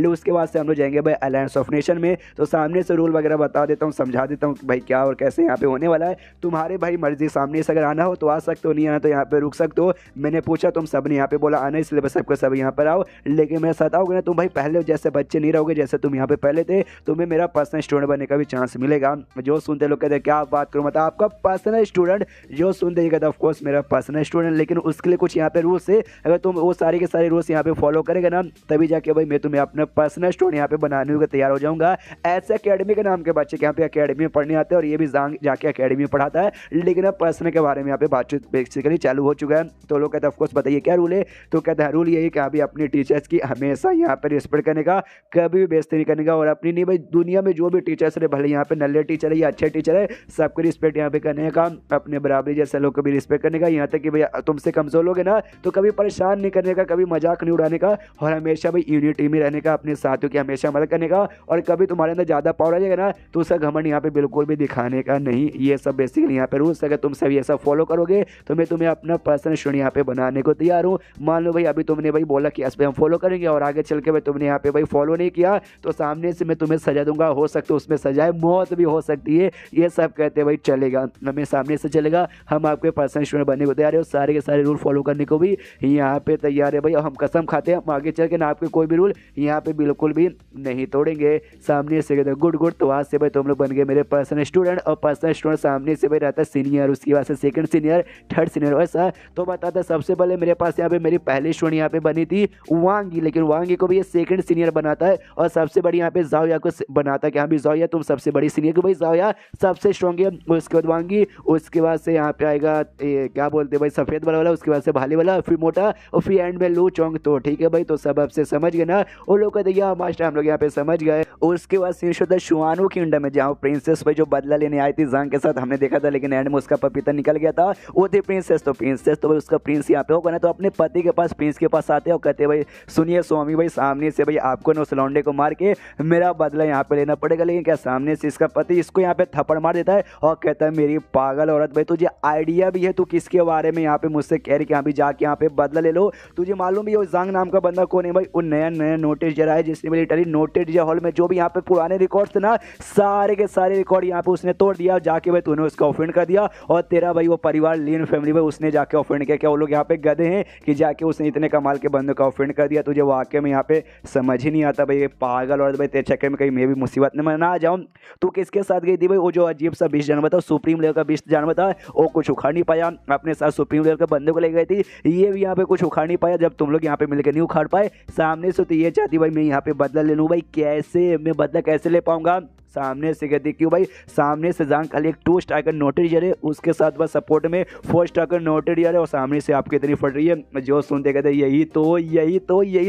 उसके बाद से हम लोग जाएंगे भाई अलायंस ऑफ नेशन में। तो सामने से रूल वगैरह बता देता हूँ, समझा देता हूँ कि भाई क्या और कैसे यहाँ पे होने वाला है, तुम्हारे भाई मर्जी, सामने से अगर आना हो तो आ सकते हो, नहीं आना तो यहाँ पे रुक सकते हो। मैंने पूछा तुम सब ने यहाँ पे बोला आना, इसलिए बस सबको सब यहाँ पर आओ, लेकिन मेरे साथ आओगे ना तुम भाई पहले जैसे बच्चे नहीं रहोगे जैसे तुम यहाँ पे पहले थे, तुम्हें मेरा पर्सनल स्टूडेंट बनने का भी चांस मिलेगा। जो सुनते लोग कहते हैं क्या बात करूँ, मतलब आपका पर्सनल स्टूडेंट, जो सुनते ही कहता ऑफकोर्स मेरा पर्सनल स्टूडेंट, लेकिन उसके लिए कुछ यहाँ पे रूल्स है, अगर तुम वो सारे के सारे रूल्स यहाँ पे फॉलो करेगा ना तभी जाके भाई मैं तुम्हें अपना पर्सनल स्टूडेंट यहाँ पे बनाने को तैयार हो जाऊंगा। ऐसे अकेडमी के नाम के बच्चे यहाँ पे अकेडमी में पढ़ने आते हैं और ये भी जाके अकेडमी में पढ़ाता है, लेकिन अब पर्सनल के बारे में यहाँ पे बातचीत बेसिकली चालू हो चुका है। तो लोग कहते हैं ऑफकोर्स बताइए क्या रूल है, तो कहते हैं रूल यही कि अभी अपने टीचर्स की हमेशा यहाँ पे रिस्पेक्ट करने का, कभी भी बेइज्जती नहीं करने का, और अपनी नहीं भाई दुनिया में जो भी टीचर्स है भले यहाँ पे नल्ले टीचर है या अच्छे टीचर है सबको रिस्पेक्ट यहाँ पे करने का, अपने बराबरी जैसे लोग को भी रिस्पेक्ट करने का, यहाँ तक कि भैया तुमसे कमजोर लोग है ना तो कभी परेशान नहीं करने का, कभी मजाक नहीं उड़ाने का, और हमेशा भाई यूनिटी में रहने का, अपने साथियों की हमेशा मदद करने का, और कभी तुम्हारे अंदर ज़्यादा पावर आ जाएगा ना तो उसका घमंड यहाँ पे बिल्कुल भी दिखाने का नहीं। ये सब बेसिकली यहाँ पे रूल्स, अगर तुम सब ये सब फॉलो करोगे तो मैं तुम्हें अपना पर्सनल स्टूडेंट यहाँ पे बनाने को तैयार हूँ। मान लो भाई अभी तुमने भाई बोला कि इस पे हम फॉलो करेंगे और आगे चल के भाई तुमने यहाँ पे भाई फॉलो नहीं किया तो सामने से मैं तुम्हें सजा दूंगा, हो सकता है उसमें सजाए मौत भी हो सकती है। ये सब कहते हैं भाई चलेगा, हमें सामने से चलेगा, हम आपके पर्सनल स्टूडेंट बनने को तैयार है, सारे के सारे रूल फॉलो करने को भी यहाँ पे तैयार है भाई। हम कसम खाते हैं हम आगे चल के ना आपके कोई भी रूल यहाँ पे बिल्कुल भी नहीं तोड़ेंगे। सामने से कहते हैं गुड गुड, तो आज से भाई तुम लोग बन गए मेरे पर्सनल स्टूडेंट, और पर्सनल स्टूडेंट सामने से भाई रहता है सीनियर, उसकी बाद से सेकंड सीनियर, थर्ड सीनियर, वैसा। तो बताता है सबसे पहले मेरे पास यहाँ पे मेरी पहली स्टूडेंट यहाँ पे बनी थी वांगी, लेकिन वांगी को भी ये सेकंड सीनियर बनाता है, और सबसे बड़ी यहाँ पे जाओया को बनाता है कि हाँ भी जाओया तुम सबसे बड़ी सीनियर को, भाई जाओया सबसे स्ट्रॉन्ग है, उसके बाद वांगी, उसके बाद से यहाँ पे आएगा क्या क्या बोलते हैं भाई, सफेद वाला, उसके बाद से भाले वाला, फिर मोटा, और फिर एंड में लू चोंग। तो ठीक है भाई, तो सब आपसे समझ गए ना। वो लोग कहते या मास्टर हम लोग यहाँ पे समझ गए। और उसके बाद सीन होता है शुआनो किंगडम में, जहाँ प्रिंसेस भाई जो बदला लेने आई थी जांग के साथ, हमने देखा था, लेकिन एंड में उसका पपीता निकल गया था। वो थी प्रिंसेस। तो प्रिंसेस तो भाई उसका प्रिंस यहाँ पे होगा ना, तो अपने पति के पास प्रिंस के पास आते हैं और कहते हैं भाई सुनिए स्वामी भाई, सामने से भाई आपको ना उस लौंडे को मार के मेरा बदला यहाँ पे लेना पड़ेगा। लेकिन क्या सामने से इसका पति इसको यहाँ पे थप्पड़ मार देता है और कहता है मेरी पागल औरत भाई, तुझे आइडिया भी है तू किसके बारे में यहाँ पे मुझसे कह रही कि यहाँ भी जाके यहाँ पे बदला ले लो? तुझे मालूम भी है जांग नाम का बंदा कौन है भाई? वो नया नया नोटिस जरा है जिसने मिलिटरी नोटिस हॉल में जो भी यहाँ पे पुराने रिकॉर्ड्स थे ना, सारे के सारे रिकॉर्ड यहाँ पे उसने तोड़ दिया। जाके भाई तूने उसका ऑफेंड कर दिया, और तेरा भाई वो परिवार लीन फैमिली भाई उसने जाके ऑफेंड किया। क्या वो लोग यहाँ पे गधे हैं कि जाके उसने इतने कमाल के बंदों का ऑफेंड कर दिया? तुझे वाकई में यहाँ पे समझ ही नहीं आता भाई, ये पागल औरत भाई, तेरे चक्कर में कहीं मैं भी मुसीबत में ना आ जाऊँ। तू किसके साथ गई थी भाई? वो जो अजीब सा बीस जानवर था, सुप्रीम लेवल का बीस जानवर था, वो कुछ उखाड़ नहीं पाया। अपने साथ सुप्रीम लेवल के बंदे को ले गई थी, ये भी यहाँ पे कुछ उखाड़ नहीं पाया। जब तुम लोग यहाँ पे मिलकर नहीं उखाड़ पाए सामने से, तो ये चाहती भाई मैं यहाँ पे बदला ले लूँ। भाई कैसे मैं बदला कैसे ले पाऊंगा? सामने से कहती क्यों भाई, सामने से जांग खाली एक 2 स्टार का नोटेड है, उसके साथ बस सपोर्ट में 4 स्टार का नोटेड है, और सामने से आपकी इतनी फट रही है। जो सुनते कहते यही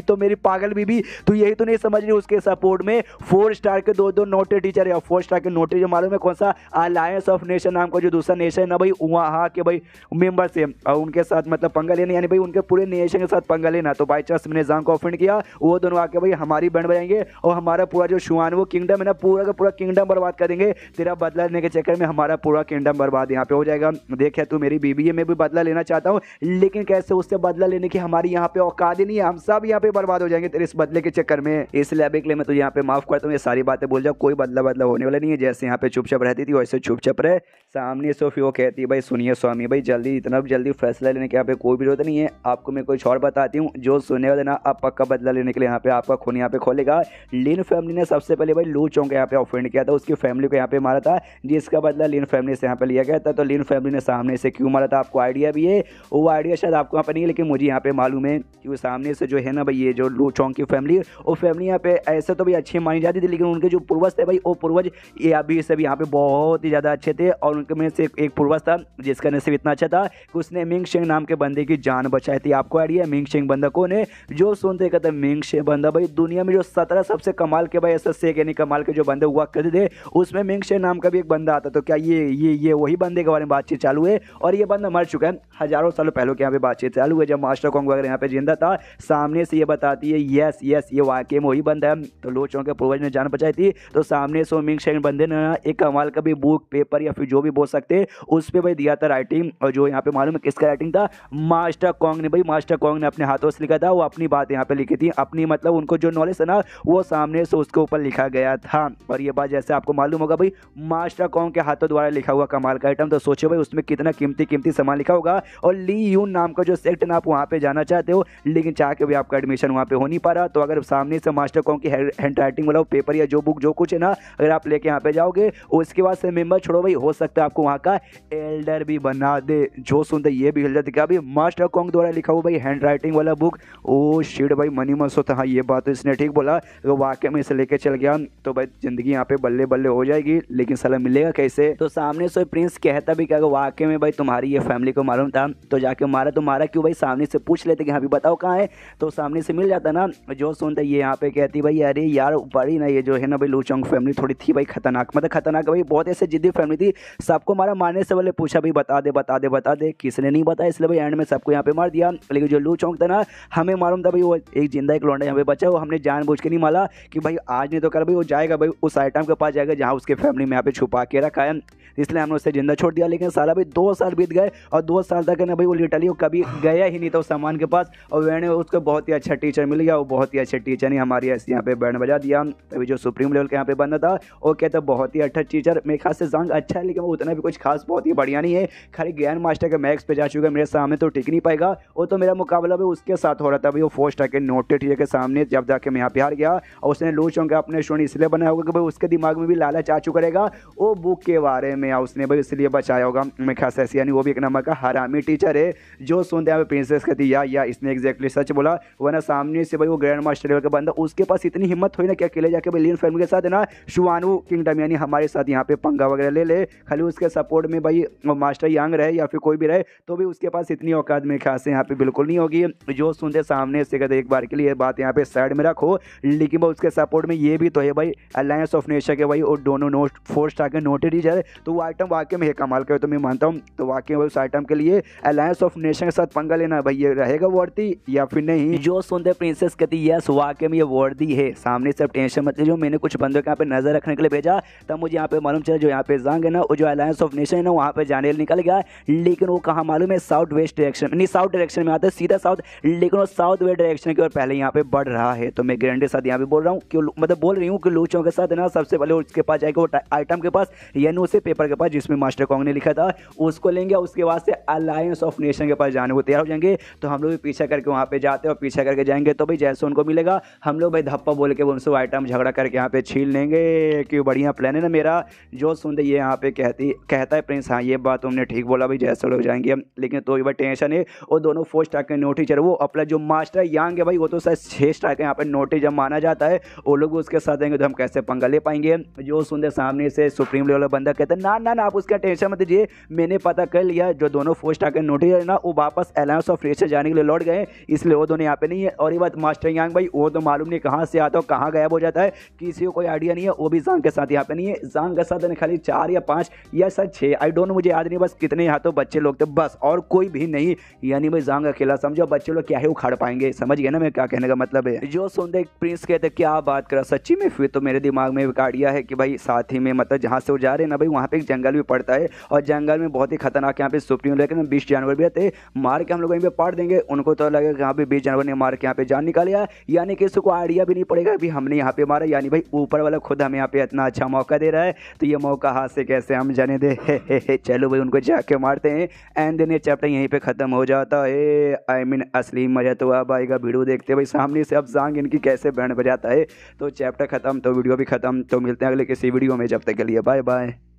तो मेरी पागल बीबी, तू यही तो नहीं समझ रही, उसके सपोर्ट में 4 स्टार के 2 नोटेड टीचर है। और 4 स्टार के नोटेड जो मालूम है कौन सा? अलायंस ऑफ नेशन नाम का जो दूसरा नेशन है ना भाई, वहाँ के भाई मेंबर से, और उनके साथ मतलब पंगा लेना, यानी भाई उनके पूरे नेशन के साथ पंगा लेना। तो बाई चांस मैंने जांग को ऑफेंड किया, वो दोनों आके भाई हमारी बैंड बजाएंगे और हमारा पूरा जो शुआनो किंगडम है ना, पूरा का पूरा किंगडम बर्बाद कर देंगे। तेरा बदला लेने के चक्कर में हमारा पूरा किंगडम बर्बाद यहाँ पे हो जाएगा। देख तू मेरी बीबी है, मैं भी बदला लेना चाहता हूँ, लेकिन कैसे उससे बदला लेने की हमारी यहाँ पे औकात ही नहीं है, हम सब यहाँ पे बर्बाद हो जाएंगे तेरे इस बदले के चक्कर में। इसलिए अभी के लिए मैं तुझे यहाँ पे माफ करता हूँ, ये सारी बातें बोल जाओ, कोई बदला होने वाला नहीं है। जैसे यहाँ पे चुपचाप रहती थी वैसे चुपचाप रहे। सामने से फिर वो कहती है भाई सुनिए स्वामी भाई, जल्दी इतना जल्दी फैसला लेने की यहाँ पे कोई भी जरूरत नहीं है। आपको मैं कुछ और बताती हूँ, जो सुनने वाले ना आप पक्का बदला लेने के लिए यहाँ पे आपका खून यहाँ पे खोलेगा। लिन फैमिली ने सबसे पहले भाई लू चोंग यहाँ पे ऑफेंड किया था, उसकी फैमिली को यहाँ पे मारा था, जिसका बदला लिन फैमिली से यहाँ पे लिया गया था। तो लिन फैमिली ने सामने से क्यों मारा था आपको आइडिया भी है? वो आइडिया शायद आपको यहाँ पे नहीं है, लेकिन मुझे यहाँ पे मालूम है कि वो सामने से जो है ना भाई, ये जो लू चोंग की फैमिली, वो फैमिली यहाँ पे ऐसे तो भाई अच्छी मानी जाती थी, लेकिन उनके जो पूर्वज थे भाई, वो पूर्वज ये अभी से भी यहाँ पे बहुत ही ज़्यादा अच्छे थे। और उनके में से एक पूर्वज था जिसका नसीब इतना अच्छा था कि उसने मिंग शेंग नाम के बंदे की जान बचाई थी। आपको आइडिया मिंग शेंग बंदा कौन है? जो सुनते कहते मिंग शेंग बंदा भाई दुनिया में जो 17 सबसे कमाल के भाई ऐसा से यानी कमाल के जो बंदे हुआ करते थे, उसमें मिंग शेंग नाम का भी एक बंदा आता। तो क्या ये वही बंदे के बारे में बातचीत चालू है? और ये बंदा मर चुका है, हजारों सालों पहले के यहाँ पे बातचीत चालू है, जब मास्टर कॉन्ग वगैरह यहाँ पे जिंदा था। सामने से ये बताती है यस ये वाकई में वही बंदा है। तो लू चोंग के पूर्वज ने जान बचाई थी। तो सामने से मिंग शेंग बंदे ने एक कमाल का भी बुक पेपर या फिर जो भी बोल सकते उस पर भाई दिया था राइटिंग। और जो यहाँ पे मालूम है किसका राइटिंग था? मास्टर कॉन्ग ने भाई, मास्टर कॉन्ग ने अपने हाथों से लिखा था। वो अपनी बात यहाँ पे लिखी थी, अपनी मतलब उनको जो नॉलेज है ना वो सामने से उसके ऊपर लिखा गया था। और ये बात जैसे आपको मालूम होगा भाई, मास्टर कॉन्ग के हाथों द्वारा लिखा हुआ कमाल का आइटम, तो सोचो भाई उसमें कितना कीमती सामान लिखा होगा। और ली यून नाम का जो सेक्ट ना, आप वहाँ पे जाना चाहते हो, लेकिन चाह के भी आपका एडमिशन वहाँ पे हो नहीं पा रहा। तो अगर सामने से मास्टर कॉन्ग की हैंड राइटिंग वाला पेपर या जो बुक जो कुछ है ना, अगर आप लेके यहाँ पे जाओगे, उसके बाद से मेंबर छोड़ो भाई, हो सकता है आपको वहाँ का एल्डर भी बना दे। जो सुनते ये भी हिल जाते क्या भाई, मास्टर कॉन्ग द्वारा लिखा हुआ भाई हैंड राइटिंग वाला बुक। ओ शिट भाई, मनी मस होता। हाँ ये बात तो इसने ठीक बोला, तो वाकई में इसे लेके चल गया तो भाई जिंदगी यहाँ पे बल्ले बल्ले हो जाएगी, लेकिन साला मिलेगा कैसे? तो सामने से प्रिंस कहता भी क्या, वाकई में भाई तुम्हारी ये फैमिली को मालूम था तो जाके मारा, तो मारा क्यों भाई? सामने से पूछ लेते कि हाँ भी बताओ कहाँ है, तो सामने से मिल जाता ना। जो सुनते ये यहाँ पे कहती भाई अरे यार बड़ी ना ये जो है ना भाई लू चोंग फैमिली थोड़ी थी भाई खतरनाक, मतलब खतरनाक भाई, बहुत ऐसे जिद्दी फैमिली थी। सबको मारा, मारने से पहले पूछा भाई बता दे, किसने नहीं बताया, इसलिए भाई एंड में सबको यहाँ पे मार दिया। लेकिन जो लू चोंग था ना, हमें मालूम था भाई वो एक जिंदा एक लौंडा यहाँ पे बचा, वो हमने जानबूझ के नहीं मारा कि भाई आज नहीं तो कल भाई वो जाएगा भाई उस आइटम के पास जाएगा जहाँ उसके फैमिली में यहाँ पे छुपा के रखा है, इसलिए हमने उससे जिंदा छोड़ दिया। लेकिन साला भाई 2 साल बीत गए और 2 साल तक ना भाई वो लिटरली वो कभी गया ही नहीं था उस सामान के पास। और मैंने उसको बहुत ही अच्छा टीचर मिल गया, वो बहुत ही अच्छे टीचर ने हमारी ऐसे यहाँ पे बैंड बजा दिया। तभी जो सुप्रीम लेवल के यहाँ पे बंदा था वो कहता बहुत ही अच्छा टीचर, मेरे ख्याल से जांग अच्छा है, लेकिन वो उतना भी कुछ खास बहुत ही बढ़िया नहीं है, खाली ग्रैंड मास्टर के मैक्स पे जा चुका है, मेरे सामने तो टिक नहीं पाएगा। वो तो मेरा मुकाबला भी उसके साथ हो रहा था भाई, वो 4 स्टार के नोटेड टीचर के सामने जब जाके मैं यहाँ पे हार गया। और उसने लू चोंग का अपने स्टूडेंट इसलिए बनाया होगा कि भाई उसके दिमाग में भी लालच आ चुका रहेगा वो बुक के बारे में, उसने भाई इसलिए बचाया होगा। मैं खास ऐसी यानी वो भी एक नंबर का हरामी टीचर है जो सुनते हैं प्रिंसेस कहती या इसने एग्जैक्टली सच बोला। वरना सामने से भाई वो ग्रैंड मास्टर लेवल का बंदा, उसके पास इतनी हिम्मत हुई ना कि अकेले जाके भाई लियन फैमिली के साथ है ना शुआनू किंगडम यानी हमारे साथ यहाँ पे पंगा वगैरह ले ले, खाली उसके सपोर्ट में भाई मास्टर यांग रहे या फिर कोई भी रहे तो भी उसके पास इतनी औकात मेरे ख्याल से यहाँ पे बिल्कुल नहीं होगी। जो सुनते सामने से कहते एक बार के लिए बात यहाँ पे साइड में रखो, लेकिन भाई उसके सपोर्ट में ये भी तो है भाई अलायंस ऑफ नेशन के भाई और दोनों नोट 4 स्टार के नोटेड टीचर, तो वो आइटम वाकई में है कमाल का, तो मैं मानता हूँ। तो वाकई में उस आइटम के लिए अलायंस ऑफ नेशन के साथ पंगा लेना भाई ये रहेगा वर्दी या फिर नहीं। जो सुनते प्रिंसेस कहती यस वाकई में ये वर्दी है, सामने से टेंशन मत लीजिए। मैंने कुछ बंदों के यहाँ पे नजर रखने के लिए भेजा तब मुझे यहाँ पे मालूम चला जो यहाँ पे जंग है ना वो जो अलायंस ऑफ नेशन है ना वहाँ पे जाने निकल गया, लेकिन वो कहाँ मालूम है साउथ वेस्ट डायरेक्शन नहीं साउथ डायरेक्शन में आता है सीधा साउथ, लेकिन वो साउथ वेस्ट डायरेक्शन की ओर पहले यहाँ पे बढ़ रहा है। तो मैं गारंटी साथ यहाँ पे बोल रहा हूँ कि मतलब बोल रही हूँ कि लूचों के साथ ना सबसे पहले उसके पास जाएगा वो आइटम के पास यानी उसे पेपर के पास जिसमें मास्टर कॉन्ग ने लिखा था उसको लेंगे, उसके बाद से अलायंस ऑफ नेशन के पास जाने को तैयार हो जाएंगे। तो हम लोग भी पीछा करके वहाँ पे जाते हैं और पीछा करके जाएंगे तो भाई जैसे उनको मिलेगा हम लोग भाई धप्पा बोल के उनसे आइटम झगड़ा करके यहाँ पे छीन लेंगे कि बढ़िया प्लान है ना मेरा। जो सुनते ये यहाँ पे कहता है प्रिंस हाँ ये बात तुमने ठीक बोला भाई जैसे लोग जाएंगे, लेकिन तो ये भाई टेंशन है वो दोनों 4 स्टार के नोट टीचर वो अपना जो मास्टर यांग है भाई वो तो शायद 6 स्टार के यहाँ पे नोट जब माना जाता है वो लोग उसके साथ आएंगे तो हम कैसे पंगा ले पाएंगे। जो सुनते सामने से सुप्रीम लेवल बंदा कहते हैं ना आप उसका टेंशन मत लीजिए, मैंने पता कर लिया जो दोनों 4 स्टार के नोट टीचर है ना वो वापस अलायंस ऑफ नेशन जाने के लिए लौट गए, इसलिए वो दोनों यहाँ पे नहीं है। और ये बात मास्टर यांग भाई वो तो मालूम नहीं कहाँ से आता हो कहाँ गायब हो जाता है, किसी को कोई आइडिया नहीं है, वो भी जांग के साथ यहाँ पे नहीं है। जांग के साथ खाली 4 या 5 या शायद 6 आई डोंट नो मुझे याद नहीं, बस कितने यहाँ तो बच्चे लोग थे बस और कोई भी नहीं, यानी भाई जांग अकेला समझो बच्चे लोग क्या है उखाड़ पाएंगे, समझ गए ना मैं क्या कहने का मतलब है। जो सुनते प्रिंस कहते क्या बात करा सच्ची में, फिर तो मेरे दिमाग में काटिया है कि भाई साथ ही में मतलब जहाँ से वो जा रहे हैं ना भाई वहाँ पे एक जंगल भी पड़ता है और जंगल में बहुत ही खतरनाक यहाँ पे सुप्रीम लेकिन 20 जानवर भी आते मार के हम लोग वहीं पे पाड़ देंगे, उनको तो लगेगा यहाँ पे 20 जानवर ने मार के यहाँ पे जान निकालिया, यानी कि इसको आइडिया भी नहीं पड़ेगा भी हमने यहाँ पे मारा, यानी भाई ऊपर वाला खुद हमें यहाँ पे इतना अच्छा मौका दे रहा है तो ये मौका हाथ से कैसे हम जाने दे। चलो भाई उनको जाके मारते हैं एंड देन ये चैप्टर यहीं पे खत्म हो जाता है। आई मीन असली मजा तो अब आएगा वीडियो देखते भाई सामने से अब जांग इनकी कैसे बैंड बजाता है। तो चैप्टर खत्म तो वीडियो भी खत्म, तो मिलते हैं अगले किसी वीडियो में, जब तक के लिए बाय बाय।